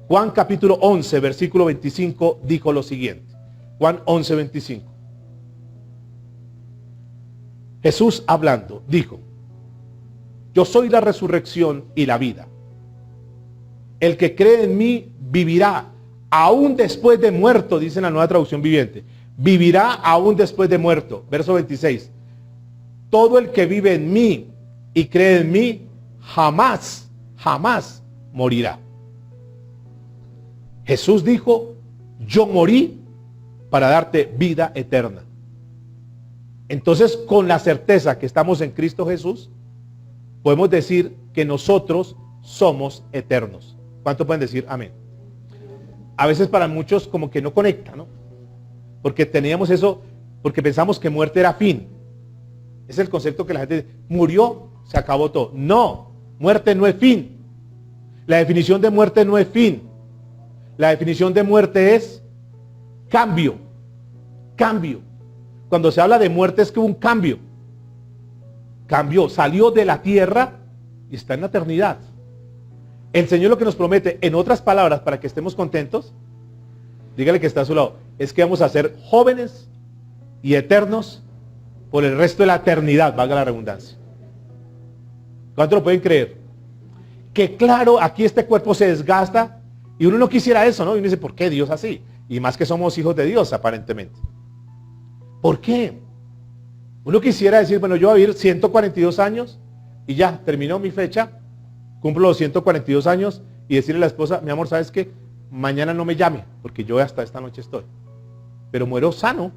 Juan capítulo 11, versículo 25 dijo lo siguiente. Juan 11, 25. Jesús hablando dijo: yo soy la resurrección y la vida. El que cree en mí vivirá aún después de muerto, dice la Nueva Traducción Viviente. Vivirá aún después de muerto. Verso 26. Todo el que vive en mí y cree en mí, jamás, jamás morirá. Jesús dijo: yo morí para darte vida eterna. Entonces, con la certeza que estamos en Cristo Jesús, podemos decir que nosotros somos eternos. ¿Cuánto pueden decir amén? A veces para muchos como que no conecta, ¿no? Porque teníamos eso, porque pensamos que muerte era fin. Es el concepto que la gente dice, murió, se acabó todo. No, muerte no es fin. La definición de muerte no es fin. La definición de muerte es cambio. Cambio. Cuando se habla de muerte es que hubo un cambio. Cambió, salió de la tierra y está en la eternidad. El Señor lo que nos promete, en otras palabras, para que estemos contentos, dígale que está a su lado, es que vamos a ser jóvenes y eternos por el resto de la eternidad, valga la redundancia. ¿Cuánto lo pueden creer? Que claro, aquí este cuerpo se desgasta y uno no quisiera eso, ¿no? Y uno dice, ¿por qué Dios así? Y más que somos hijos de Dios, aparentemente. ¿Por qué? Uno quisiera decir, bueno, yo voy a vivir 142 años y ya, terminó mi fecha, cumplo los 142 años y decirle a la esposa, mi amor, ¿sabes qué? Mañana no me llame, porque yo hasta esta noche estoy. Pero muero sano,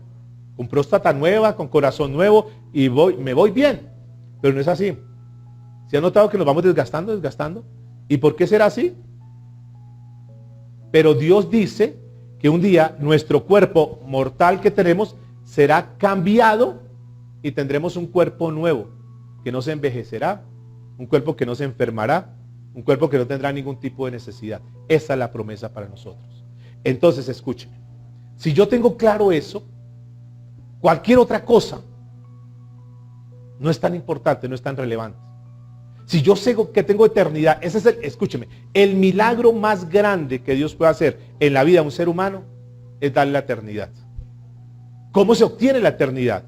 con próstata nueva, con corazón nuevo y me voy bien. Pero no es así. ¿Se ha notado que nos vamos desgastando? ¿Y por qué será así? Pero Dios dice que un día nuestro cuerpo mortal que tenemos será cambiado y tendremos un cuerpo nuevo que no se envejecerá, un cuerpo que no se enfermará, un cuerpo que no tendrá ningún tipo de necesidad. Esa es la promesa para nosotros. Entonces, escúcheme. Si yo tengo claro eso, cualquier otra cosa no es tan importante, no es tan relevante. Si yo sé que tengo eternidad, ese es escúcheme, el milagro más grande que Dios puede hacer en la vida de un ser humano es darle la eternidad. ¿Cómo se obtiene la eternidad?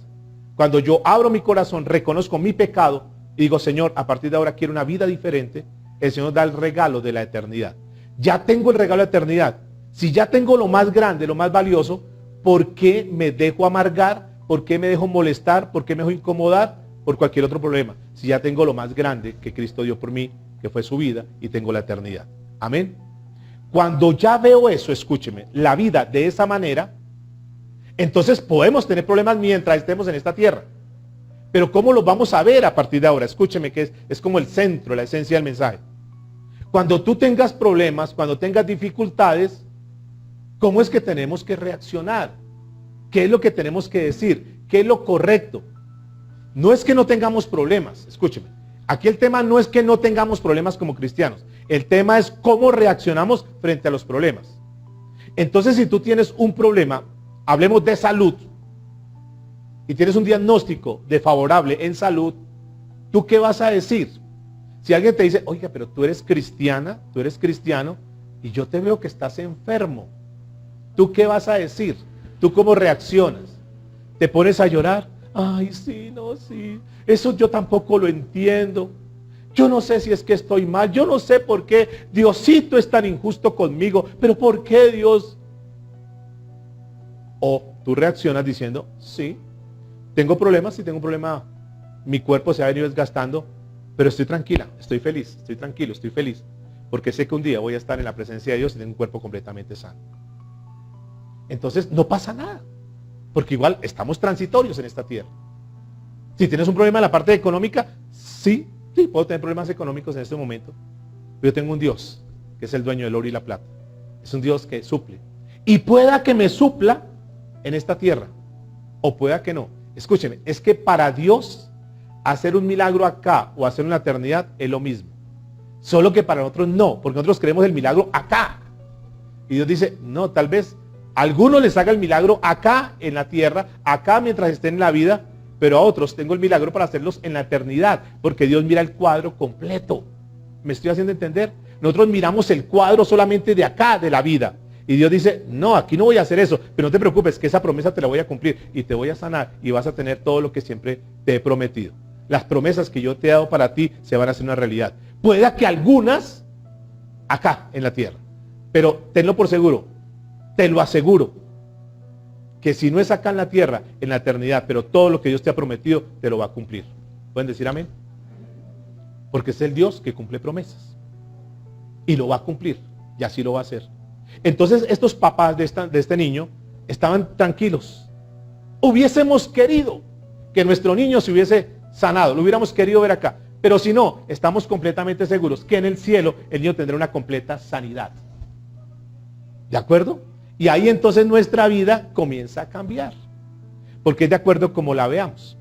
Cuando yo abro mi corazón, reconozco mi pecado y digo, Señor, a partir de ahora quiero una vida diferente, el Señor da el regalo de la eternidad. Ya tengo el regalo de la eternidad. Si ya tengo lo más grande, lo más valioso, ¿por qué me dejo amargar? ¿Por qué me dejo molestar? ¿Por qué me dejo incomodar? Por cualquier otro problema. Si ya tengo lo más grande que Cristo dio por mí, que fue su vida, y tengo la eternidad. Amén. Cuando ya veo eso, escúcheme, la vida de esa manera, entonces podemos tener problemas mientras estemos en esta tierra. Pero ¿cómo los vamos a ver a partir de ahora? Escúcheme, que es como el centro, la esencia del mensaje. Cuando tú tengas problemas, cuando tengas dificultades, ¿cómo es que tenemos que reaccionar? ¿Qué es lo que tenemos que decir? ¿Qué es lo correcto? No es que no tengamos problemas, escúcheme. Aquí el tema no es que no tengamos problemas como cristianos. El tema es cómo reaccionamos frente a los problemas. Entonces, si tú tienes un problema, hablemos de salud, y tienes un diagnóstico desfavorable en salud, ¿tú qué vas a decir? Si alguien te dice, oiga, pero tú eres cristiana, tú eres cristiano, y yo te veo que estás enfermo, ¿tú qué vas a decir? ¿Tú cómo reaccionas? ¿Te pones a llorar? Ay, sí, no, sí, eso yo tampoco lo entiendo. Yo no sé si es que estoy mal, yo no sé por qué Diosito es tan injusto conmigo, pero ¿por qué Dios? O tú reaccionas diciendo, sí, tengo problemas, sí tengo un problema, mi cuerpo se ha venido desgastando, pero estoy tranquila, estoy feliz, estoy tranquilo, estoy feliz, porque sé que un día voy a estar en la presencia de Dios y tengo un cuerpo completamente sano. Entonces no pasa nada, porque igual estamos transitorios en esta tierra. Si tienes un problema en la parte económica, sí, puedo tener problemas económicos en este momento, pero yo tengo un Dios que es el dueño del oro y la plata. Es un Dios que suple. Y pueda que me supla en esta tierra, o pueda que no. Escúcheme, es que para Dios hacer un milagro acá o hacer una eternidad es lo mismo. Solo que para nosotros no, porque nosotros queremos el milagro acá. Y Dios dice, no, tal vez a algunos les haga el milagro acá en la tierra, acá mientras estén en la vida, pero a otros tengo el milagro para hacerlos en la eternidad, porque Dios mira el cuadro completo. ¿Me estoy haciendo entender? Nosotros miramos el cuadro solamente de acá, de la vida. Y Dios dice, no, aquí no voy a hacer eso, pero no te preocupes, que esa promesa te la voy a cumplir y te voy a sanar y vas a tener todo lo que siempre te he prometido. Las promesas que yo te he dado para ti se van a hacer una realidad. Pueda que algunas acá en la tierra, pero tenlo por seguro, te lo aseguro, que si no es acá en la tierra, en la eternidad, pero todo lo que Dios te ha prometido, te lo va a cumplir. ¿Pueden decir amén? Porque es el Dios que cumple promesas. Y lo va a cumplir, y así lo va a hacer. Entonces estos papás de este niño estaban tranquilos. Hubiésemos querido que nuestro niño se hubiese sanado, lo hubiéramos querido ver acá. Pero si no, estamos completamente seguros que en el cielo el niño tendrá una completa sanidad. ¿De acuerdo? Y ahí entonces nuestra vida comienza a cambiar. Porque es de acuerdo como la veamos.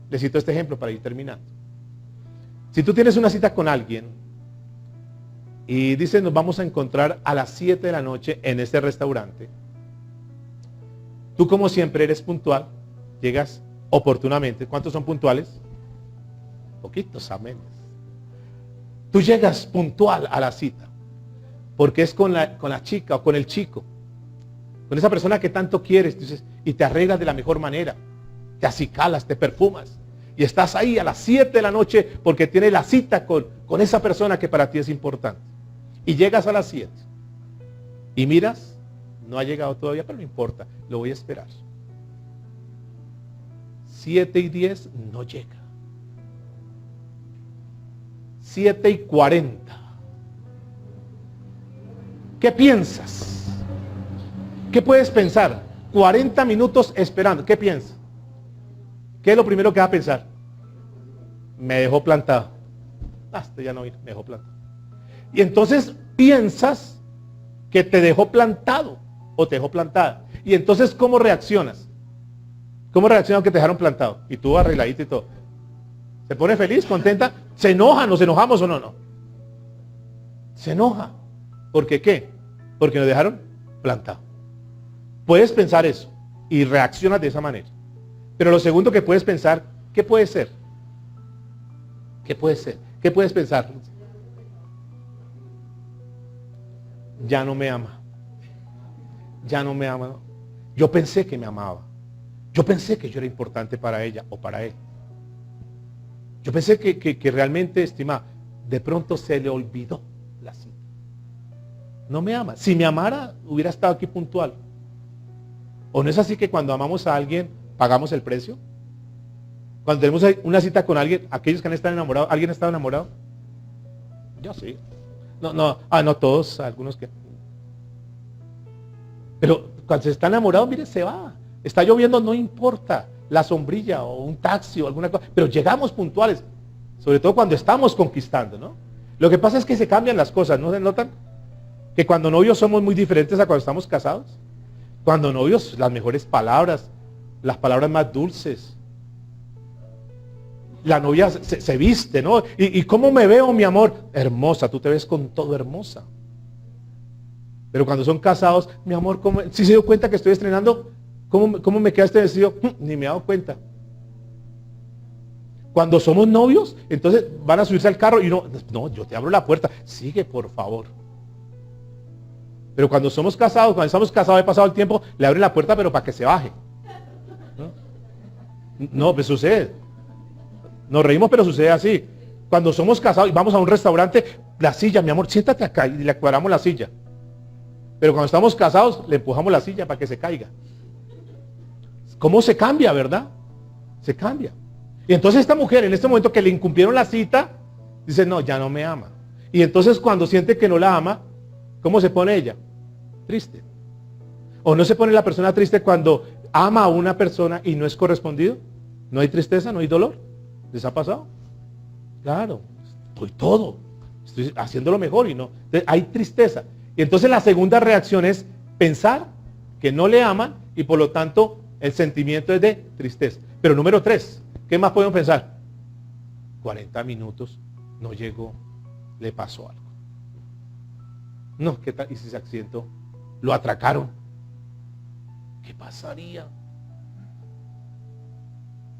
Les cito este ejemplo para ir terminando. Si tú tienes una cita con alguien y dices nos vamos a encontrar a las 7 de la noche en este restaurante, tú como siempre eres puntual, llegas oportunamente. ¿Cuántos son puntuales? Poquitos, amén. Tú llegas puntual a la cita, porque es con la chica o con el chico, con esa persona que tanto quieres, dices, y te arreglas de la mejor manera, te acicalas, te perfumas, y estás ahí a las 7 de la noche porque tienes la cita con esa persona que para ti es importante. Y llegas a las 7 y miras, no ha llegado todavía, pero no importa, lo voy a esperar. 7:10 no llega. 7:40. ¿Qué piensas? ¿Qué puedes pensar? 40 minutos esperando. ¿Qué piensas? ¿Qué es lo primero que vas a pensar? Me dejó plantado. Este ya no vino, me dejó plantado. Y entonces piensas que te dejó plantado o te dejó plantada. Y entonces, ¿cómo reaccionas? ¿Cómo reaccionas que te dejaron plantado? Y tú arregladito y todo. ¿Se pone feliz, contenta? ¿Se enoja? ¿Nos enojamos o no? No. Se enoja. ¿Por qué qué? Porque nos dejaron plantado. Puedes pensar eso y reaccionas de esa manera. Pero lo segundo que puedes pensar, ¿qué puede ser? ¿Qué puede ser? ¿Qué puedes pensar? Ya no me ama. Ya no me ama. Yo pensé que me amaba. Yo pensé que yo era importante para ella o para él. Yo pensé que realmente estimaba. De pronto se le olvidó la cita. No me ama. Si me amara, hubiera estado aquí puntual. ¿O no es así que cuando amamos a alguien, pagamos el precio? Cuando tenemos una cita con alguien, aquellos que han estado enamorados, ¿alguien ha estado enamorado? Yo sí. No todos, algunos que. Pero cuando se está enamorado, mire, se va. Está lloviendo, no importa. La sombrilla o un taxi o alguna cosa. Pero llegamos puntuales. Sobre todo cuando estamos conquistando, ¿no? Lo que pasa es que se cambian las cosas, ¿no se notan? Que cuando novios somos muy diferentes a cuando estamos casados. Cuando novios, las mejores palabras, las palabras más dulces. La novia se viste, ¿no? ¿Y cómo me veo, mi amor? Hermosa, tú te ves con todo hermosa. Pero cuando son casados, mi amor, si se dio cuenta que estoy estrenando, ¿cómo me queda este vestido? Ni me he dado cuenta. Cuando somos novios, entonces van a subirse al carro y no, yo te abro la puerta. Sigue, por favor. Pero cuando somos casados, cuando estamos casados, he pasado el tiempo, le abren la puerta, pero para que se baje. No, pues sucede. Nos reímos, pero sucede así. Cuando somos casados y vamos a un restaurante, la silla, mi amor, siéntate acá y le cuadramos la silla. Pero cuando estamos casados, le empujamos la silla para que se caiga. ¿Cómo se cambia, verdad? Se cambia. Y entonces esta mujer, en este momento que le incumplieron la cita, dice, no, ya no me ama. Y entonces cuando siente que no la ama, ¿cómo se pone ella? Triste. ¿O no se pone la persona triste cuando ama a una persona y no es correspondido? ¿No hay tristeza, no hay dolor? ¿Les ha pasado? Claro, estoy haciendo lo mejor y no. Entonces, hay tristeza. Y entonces la segunda reacción es pensar que no le aman y por lo tanto el sentimiento es de tristeza. Pero número 3, ¿qué más podemos pensar? 40 minutos, no llegó, le pasó algo. No, ¿qué tal? ¿Y si se accidentó? Lo atracaron. ¿Qué pasaría?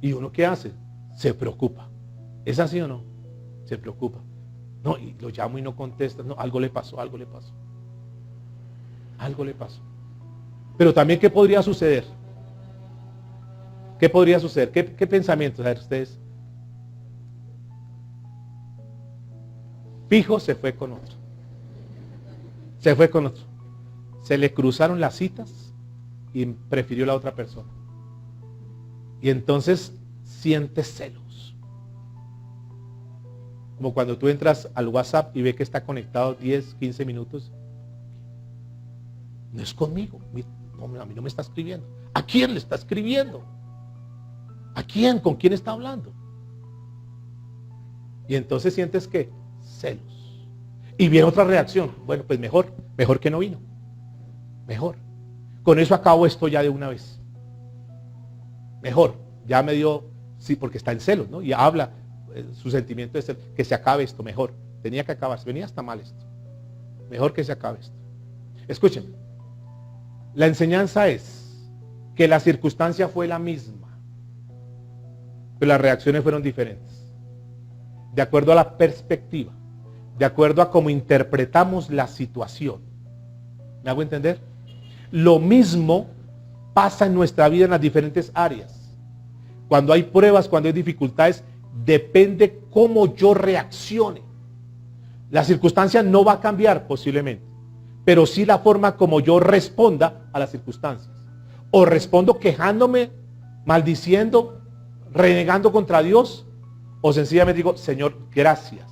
¿Y uno qué hace? Se preocupa. ¿Es así o no? Se preocupa. No, y lo llamo y no contesta. No, algo le pasó, algo le pasó. Algo le pasó. Pero también, ¿qué podría suceder? ¿Qué podría suceder? ¿Qué pensamientos? A ver, ustedes. Fijo se fue con otro. Se fue con otro. Se le cruzaron las citas y prefirió la otra persona. Y entonces siente celos. Como cuando tú entras al WhatsApp y ves que está conectado 10, 15 minutos. No es conmigo. No, a mí no me está escribiendo. ¿A quién le está escribiendo? ¿A quién? ¿Con quién está hablando? Y entonces sientes que celos. Y viene otra reacción. Bueno, pues mejor que no vino. Mejor. Con eso acabo esto ya de una vez. Mejor. Ya me dio, sí, porque está en celos, ¿no? Y habla, su sentimiento es que se acabe esto, mejor. Tenía que acabarse, venía hasta mal esto. Mejor que se acabe esto. Escúchenme. La enseñanza es que la circunstancia fue la misma, pero las reacciones fueron diferentes. De acuerdo a la perspectiva, de acuerdo a cómo interpretamos la situación. ¿Me hago entender? Lo mismo pasa en nuestra vida en las diferentes áreas. Cuando hay pruebas, cuando hay dificultades, depende cómo yo reaccione. La circunstancia no va a cambiar posiblemente, pero sí la forma como yo responda a las circunstancias. O respondo quejándome, maldiciendo, renegando contra Dios, o sencillamente digo, Señor, gracias,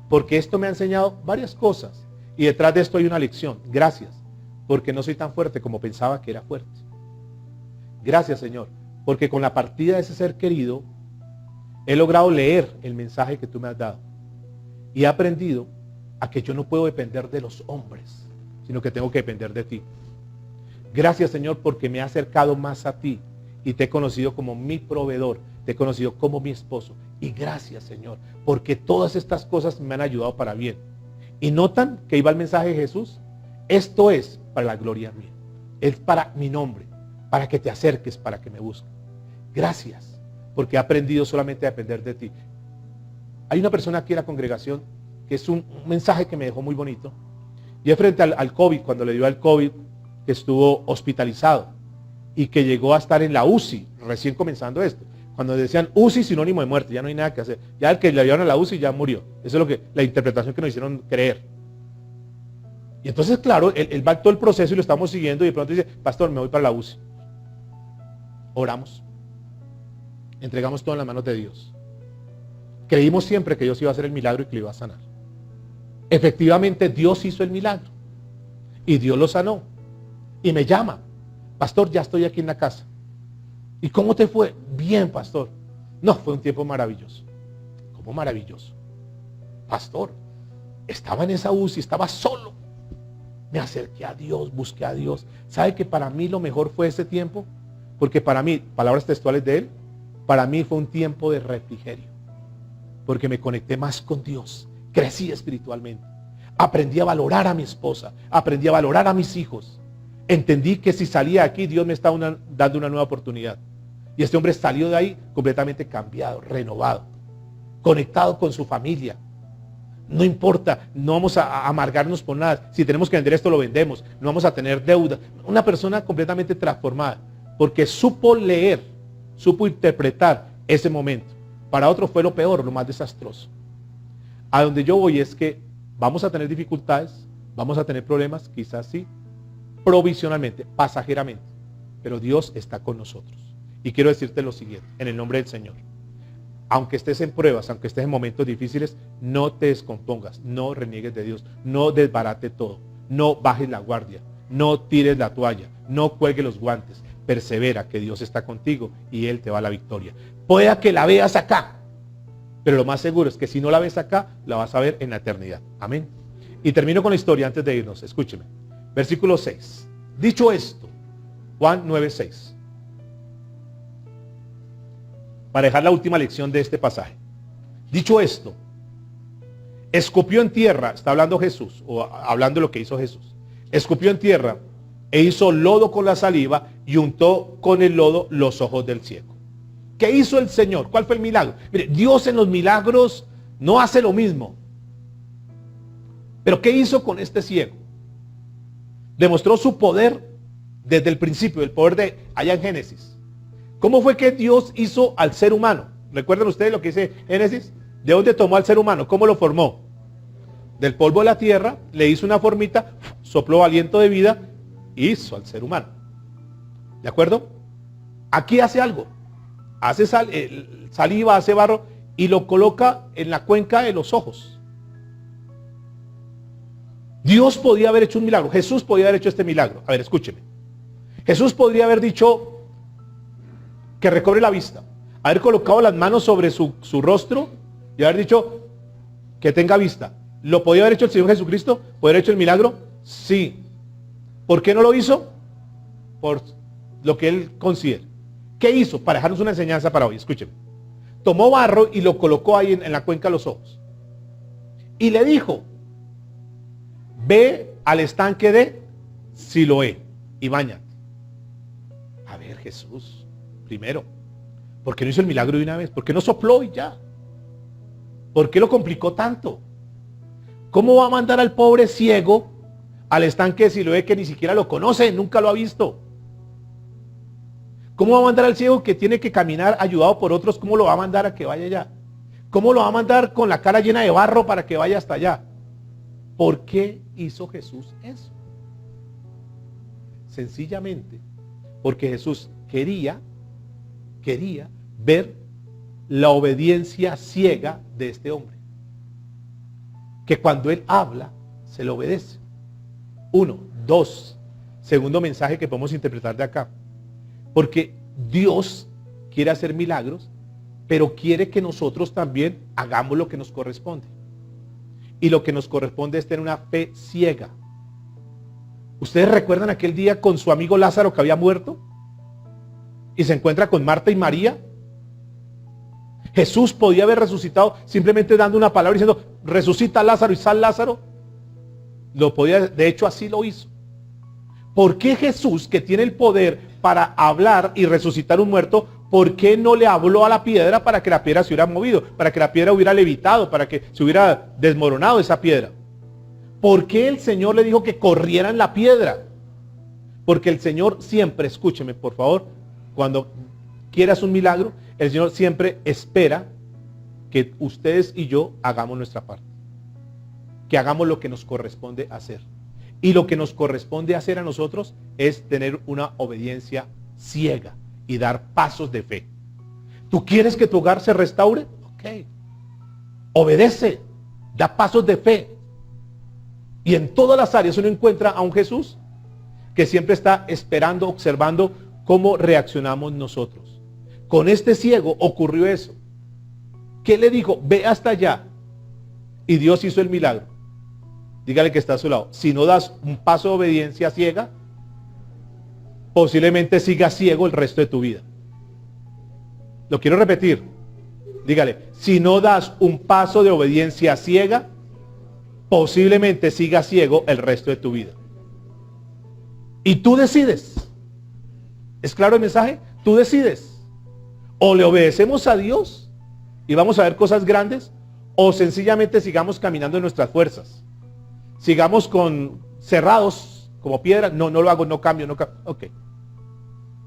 porque esto me ha enseñado varias cosas y detrás de esto hay una lección. Gracias, porque no soy tan fuerte como pensaba que era fuerte. Gracias, Señor, porque con la partida de ese ser querido he logrado leer el mensaje que tú me has dado y he aprendido a que yo no puedo depender de los hombres, sino que tengo que depender de ti. Gracias, Señor, porque me he acercado más a ti y te he conocido como mi proveedor, te he conocido como mi esposo. Y gracias, Señor, porque todas estas cosas me han ayudado para bien. ¿Y notan que iba el mensaje de Jesús? Esto es para la gloria mía, es para mi nombre, para que te acerques, para que me busques. Gracias, porque he aprendido solamente a depender de ti. Hay una persona aquí en la congregación que es un mensaje que me dejó muy bonito. Y es frente al COVID, cuando le dio al COVID, que estuvo hospitalizado y que llegó a estar en la UCI, recién comenzando esto. Cuando decían UCI sinónimo de muerte, ya no hay nada que hacer. Ya el que le llevaron a la UCI ya murió. Eso es lo que, la interpretación que nos hicieron creer. Y entonces, claro, él va todo el proceso y lo estamos siguiendo y de pronto dice, pastor, me voy para la UCI. Oramos. Entregamos todo en las manos de Dios. Creímos siempre que Dios iba a hacer el milagro y que lo iba a sanar. Efectivamente, Dios hizo el milagro. Y Dios lo sanó. Y me llama, pastor, ya estoy aquí en la casa. ¿Y cómo te fue? Bien, pastor. No, fue un tiempo maravilloso. ¿Cómo maravilloso? Pastor, estaba en esa UCI, estaba solo. Me acerqué a Dios, busqué a Dios. ¿Sabe que para mí lo mejor fue ese tiempo? Porque para mí, palabras textuales de él, para mí fue un tiempo de refrigerio. Porque me conecté más con Dios. Crecí espiritualmente. Aprendí a valorar a mi esposa. Aprendí a valorar a mis hijos. Entendí que si salía de aquí, Dios me estaba dando una nueva oportunidad. Y este hombre salió de ahí completamente cambiado, renovado, conectado con su familia. No importa, no vamos a amargarnos por nada. Si tenemos que vender esto, lo vendemos. No vamos a tener deuda. Una persona completamente transformada, porque supo leer, supo interpretar ese momento. Para otro fue lo peor, lo más desastroso. A donde yo voy es que vamos a tener dificultades, vamos a tener problemas, quizás sí, provisionalmente, pasajeramente. Pero Dios está con nosotros. Y quiero decirte lo siguiente, en el nombre del Señor. Aunque estés en pruebas, aunque estés en momentos difíciles, no te descompongas, no reniegues de Dios, no desbarate todo, no bajes la guardia, no tires la toalla, no cuelgues los guantes, persevera que Dios está contigo y Él te va a la victoria. Pueda que la veas acá, pero lo más seguro es que si no la ves acá, la vas a ver en la eternidad. Amén. Y termino con la historia antes de irnos, escúcheme. Versículo 6. Dicho esto, Juan 9:6. Para dejar la última lección de este pasaje. Dicho esto, escupió en tierra, está hablando Jesús, o hablando de lo que hizo Jesús. Escupió en tierra e hizo lodo con la saliva y untó con el lodo los ojos del ciego. ¿Qué hizo el Señor? ¿Cuál fue el milagro? Mire, Dios en los milagros no hace lo mismo. Pero ¿qué hizo con este ciego? Demostró su poder desde el principio, el poder de allá en Génesis. ¿Cómo fue que Dios hizo al ser humano? ¿Recuerdan ustedes lo que dice Génesis? ¿De dónde tomó al ser humano? ¿Cómo lo formó? Del polvo de la tierra, le hizo una formita, sopló aliento de vida y hizo al ser humano. ¿De acuerdo? Aquí hace algo. Hace saliva, hace barro y lo coloca en la cuenca de los ojos. Dios podía haber hecho un milagro. Jesús podía haber hecho este milagro. A ver, escúcheme. Jesús podría haber dicho que recobre la vista, haber colocado las manos sobre su rostro y haber dicho que tenga vista. ¿Lo podía haber hecho el Señor Jesucristo? ¿Podría haber hecho el milagro? Sí. ¿Por qué no lo hizo? Por lo que Él considera. ¿Qué hizo? Para dejarnos una enseñanza para hoy, escúcheme. Tomó barro y lo colocó ahí en la cuenca de los ojos. Y le dijo, ve al estanque de Siloé y báñate. A ver, Jesús. Primero, ¿por qué no hizo el milagro de una vez? ¿Por qué no sopló y ya? ¿Por qué lo complicó tanto? ¿Cómo va a mandar al pobre ciego al estanque de Siloé que ni siquiera lo conoce, nunca lo ha visto? ¿Cómo va a mandar al ciego que tiene que caminar ayudado por otros? ¿Cómo lo va a mandar a que vaya allá? ¿Cómo lo va a mandar con la cara llena de barro para que vaya hasta allá? ¿Por qué hizo Jesús eso? Sencillamente, porque Jesús quería ver la obediencia ciega de este hombre. Que cuando él habla, se le obedece. 1, 2. Segundo mensaje que podemos interpretar de acá. Porque Dios quiere hacer milagros, pero quiere que nosotros también hagamos lo que nos corresponde. Y lo que nos corresponde es tener una fe ciega. ¿Ustedes recuerdan aquel día con su amigo Lázaro que había muerto? Y se encuentra con Marta y María. Jesús podía haber resucitado simplemente dando una palabra diciendo, resucita a Lázaro y sal Lázaro. Lo podía, de hecho así lo hizo. ¿Por qué Jesús, que tiene el poder para hablar y resucitar un muerto, por qué no le habló a la piedra para que la piedra se hubiera movido, para que la piedra hubiera levitado, para que se hubiera desmoronado esa piedra? ¿Por qué el Señor le dijo que corrieran la piedra? Porque el Señor siempre, escúcheme por favor, cuando quieras un milagro, el Señor siempre espera que ustedes y yo hagamos nuestra parte. Que hagamos lo que nos corresponde hacer. Y lo que nos corresponde hacer a nosotros es tener una obediencia ciega y dar pasos de fe. ¿Tú quieres que tu hogar se restaure? Ok. Obedece, da pasos de fe. Y en todas las áreas uno encuentra a un Jesús que siempre está esperando, observando cómo reaccionamos nosotros. Con este ciego ocurrió eso. ¿Qué le dijo? Ve hasta allá. Y Dios hizo el milagro. Dígale que está a su lado. Si no das un paso de obediencia ciega, posiblemente sigas ciego el resto de tu vida. Lo quiero repetir. Dígale, si no das un paso de obediencia ciega, posiblemente sigas ciego el resto de tu vida. Y tú decides. ¿Es claro el mensaje? Tú decides. O le obedecemos a Dios y vamos a ver cosas grandes, o sencillamente sigamos caminando en nuestras fuerzas. Sigamos cerrados como piedra. No lo hago, no cambio. Ok.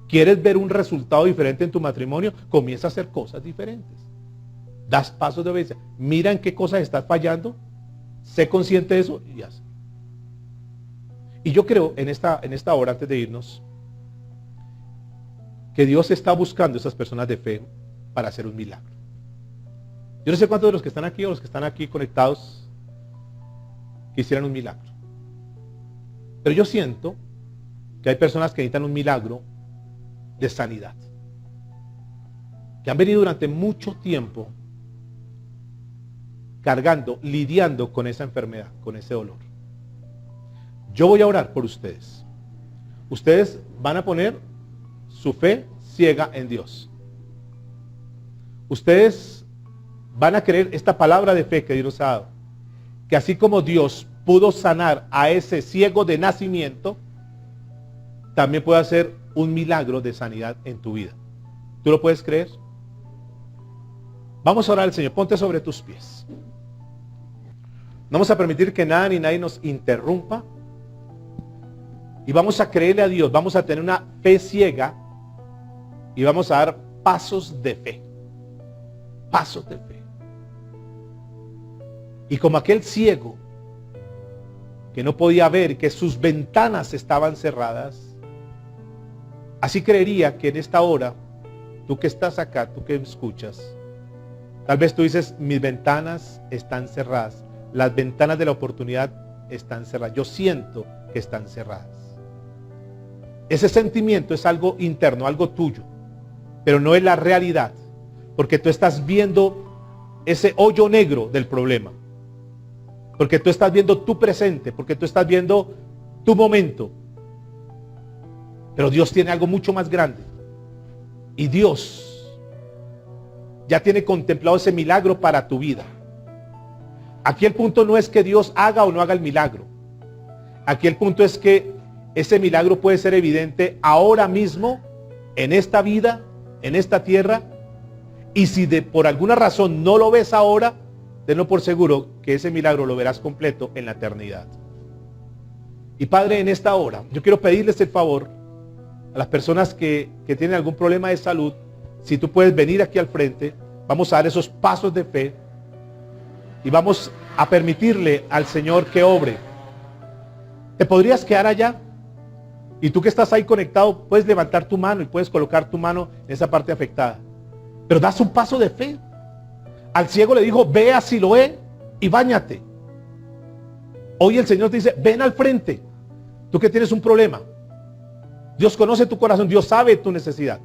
¿Quieres ver un resultado diferente en tu matrimonio? Comienza a hacer cosas diferentes. Das pasos de obediencia. Mira en qué cosas estás fallando. Sé consciente de eso y haz. Y yo creo en esta hora, antes de irnos, que Dios está buscando a esas personas de fe para hacer un milagro. Yo no sé cuántos de los que están aquí o los que están aquí conectados quisieran un milagro. Pero yo siento que hay personas que necesitan un milagro de sanidad. Que han venido durante mucho tiempo cargando, lidiando con esa enfermedad, con ese dolor. Yo voy a orar por ustedes. Ustedes van a poner su fe ciega en Dios. Ustedes van a creer esta palabra de fe que Dios nos ha dado. Que así como Dios pudo sanar a ese ciego de nacimiento, también puede hacer un milagro de sanidad en tu vida. ¿Tú lo puedes creer? Vamos a orar al Señor. Ponte sobre tus pies. No vamos a permitir que nada ni nadie nos interrumpa. Y vamos a creerle a Dios. Vamos a tener una fe ciega. Y vamos a dar pasos de fe. Pasos de fe. Y como aquel ciego que no podía ver, que sus ventanas estaban cerradas, así creería que en esta hora, tú que estás acá, tú que me escuchas, tal vez tú dices, mis ventanas están cerradas, las ventanas de la oportunidad están cerradas, yo siento que están cerradas. Ese sentimiento es algo interno, algo tuyo, pero no es la realidad, porque tú estás viendo ese hoyo negro del problema. Porque tú estás viendo tu presente, porque tú estás viendo tu momento. Pero Dios tiene algo mucho más grande. Y Dios ya tiene contemplado ese milagro para tu vida. Aquí el punto no es que Dios haga o no haga el milagro. Aquí el punto es que ese milagro puede ser evidente ahora mismo, en esta vida, en esta tierra. Y si por alguna razón no lo ves ahora, tenlo por seguro que ese milagro lo verás completo en la eternidad. Y Padre, en esta hora, yo quiero pedirles el favor a las personas que tienen algún problema de salud. Si tú puedes venir aquí al frente, vamos a dar esos pasos de fe y vamos a permitirle al Señor que obre. ¿Te podrías quedar allá? Y tú que estás ahí conectado, puedes levantar tu mano y puedes colocar tu mano en esa parte afectada. Pero das un paso de fe. Al ciego le dijo, ve a Siloé y báñate. Hoy el Señor te dice, ven al frente. Tú que tienes un problema. Dios conoce tu corazón, Dios sabe tu necesidad.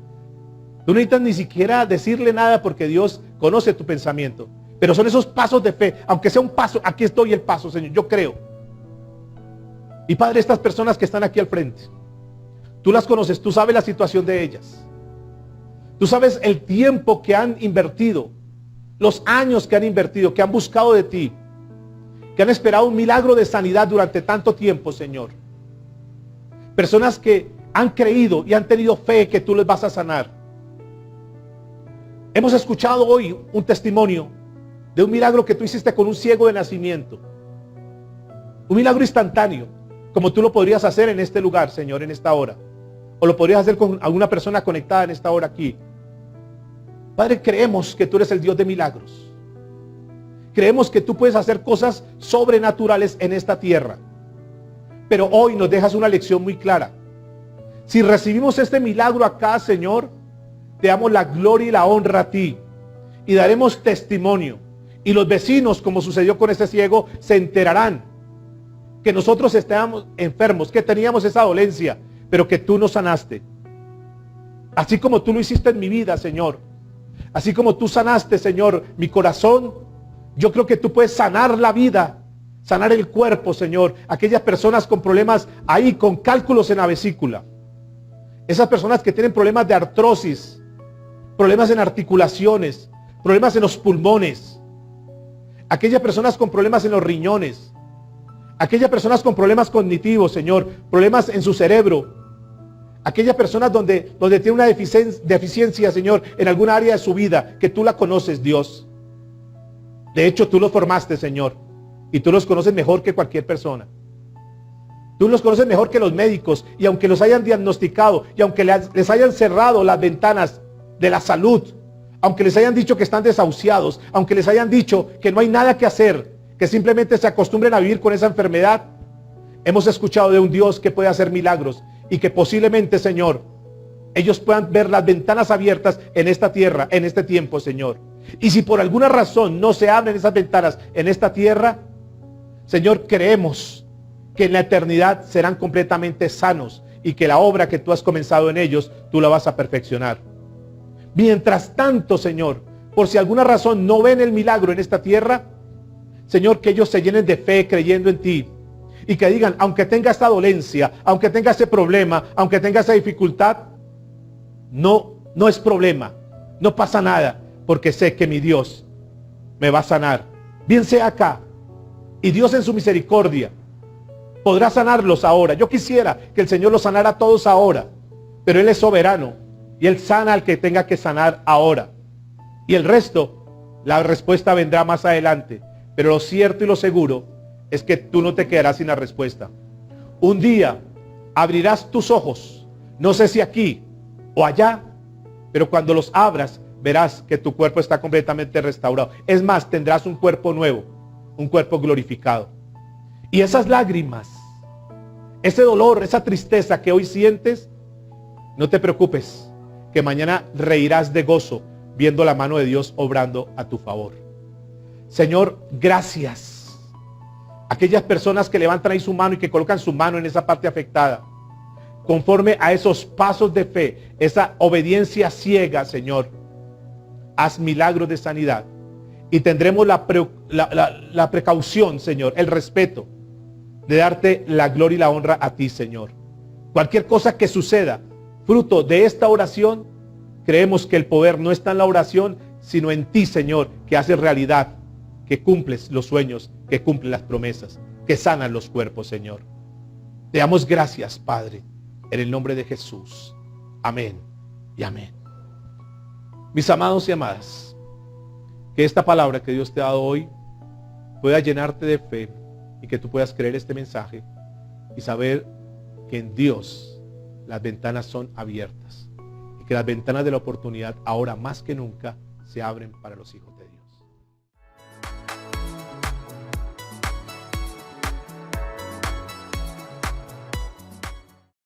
Tú no necesitas ni siquiera decirle nada porque Dios conoce tu pensamiento. Pero son esos pasos de fe. Aunque sea un paso, aquí estoy el paso, Señor, yo creo. Y Padre, estas personas que están aquí al frente, tú las conoces, tú sabes la situación de ellas. Tú sabes el tiempo que han invertido, los años que han invertido, que han buscado de ti, que han esperado un milagro de sanidad durante tanto tiempo, Señor. Personas que han creído y han tenido fe que tú les vas a sanar. Hemos escuchado hoy un testimonio de un milagro que tú hiciste con un ciego de nacimiento. Un milagro instantáneo, como tú lo podrías hacer en este lugar, Señor, en esta hora. O lo podrías hacer con alguna persona conectada en esta hora aquí. Padre, creemos que tú eres el Dios de milagros. Creemos que tú puedes hacer cosas sobrenaturales en esta tierra. Pero hoy nos dejas una lección muy clara. Si recibimos este milagro acá, Señor, te damos la gloria y la honra a ti. Y daremos testimonio. Y los vecinos, como sucedió con este ciego, se enterarán que nosotros estábamos enfermos, que teníamos esa dolencia, pero que tú nos sanaste. Así como tú lo hiciste en mi vida, Señor. Así como tú sanaste, Señor, mi corazón. Yo creo que tú puedes sanar la vida, sanar el cuerpo, Señor. Aquellas personas con problemas ahí, con cálculos en la vesícula. Esas personas que tienen problemas de artrosis, problemas en articulaciones, problemas en los pulmones. Aquellas personas con problemas en los riñones. Aquellas personas con problemas cognitivos, Señor, problemas en su cerebro. Aquellas personas donde tiene una deficiencia, Señor, en alguna área de su vida, que tú la conoces, Dios. De hecho, tú los formaste, Señor, y tú los conoces mejor que cualquier persona. Tú los conoces mejor que los médicos, y aunque los hayan diagnosticado, y aunque les hayan cerrado las ventanas de la salud, aunque les hayan dicho que están desahuciados, aunque les hayan dicho que no hay nada que hacer, que simplemente se acostumbren a vivir con esa enfermedad, hemos escuchado de un Dios que puede hacer milagros, y que posiblemente, Señor, ellos puedan ver las ventanas abiertas en esta tierra, en este tiempo, Señor. Y si por alguna razón no se abren esas ventanas en esta tierra, Señor, creemos que en la eternidad serán completamente sanos y que la obra que tú has comenzado en ellos, tú la vas a perfeccionar. Mientras tanto, Señor, por si alguna razón no ven el milagro en esta tierra, Señor, que ellos se llenen de fe creyendo en ti. Y que digan, aunque tenga esta dolencia, aunque tenga ese problema, aunque tenga esa dificultad, no es problema, no pasa nada, porque sé que mi Dios me va a sanar. Bien sea acá, y Dios en su misericordia podrá sanarlos ahora. Yo quisiera que el Señor los sanara a todos ahora, pero Él es soberano, y Él sana al que tenga que sanar ahora. Y el resto, la respuesta vendrá más adelante. Pero lo cierto y lo seguro es que tú no te quedarás sin la respuesta. Un día abrirás tus ojos, no sé si aquí o allá, pero cuando los abras verás que tu cuerpo está completamente restaurado. Es más, tendrás un cuerpo nuevo, un cuerpo glorificado. Y esas lágrimas, ese dolor, esa tristeza que hoy sientes, no te preocupes, que mañana reirás de gozo viendo la mano de Dios obrando a tu favor. Señor, gracias. Aquellas personas que levantan ahí su mano y que colocan su mano en esa parte afectada, conforme a esos pasos de fe, esa obediencia ciega, Señor, haz milagros de sanidad. Y tendremos la precaución, Señor, el respeto de darte la gloria y la honra a ti, Señor. Cualquier cosa que suceda, fruto de esta oración, creemos que el poder no está en la oración, sino en ti, Señor, que haces realidad, que cumples los sueños, que cumples las promesas, que sanan los cuerpos, Señor. Te damos gracias, Padre, en el nombre de Jesús. Amén y amén. Mis amados y amadas, que esta palabra que Dios te ha dado hoy pueda llenarte de fe y que tú puedas creer este mensaje y saber que en Dios las ventanas son abiertas y que las ventanas de la oportunidad ahora más que nunca se abren para los hijos de Dios.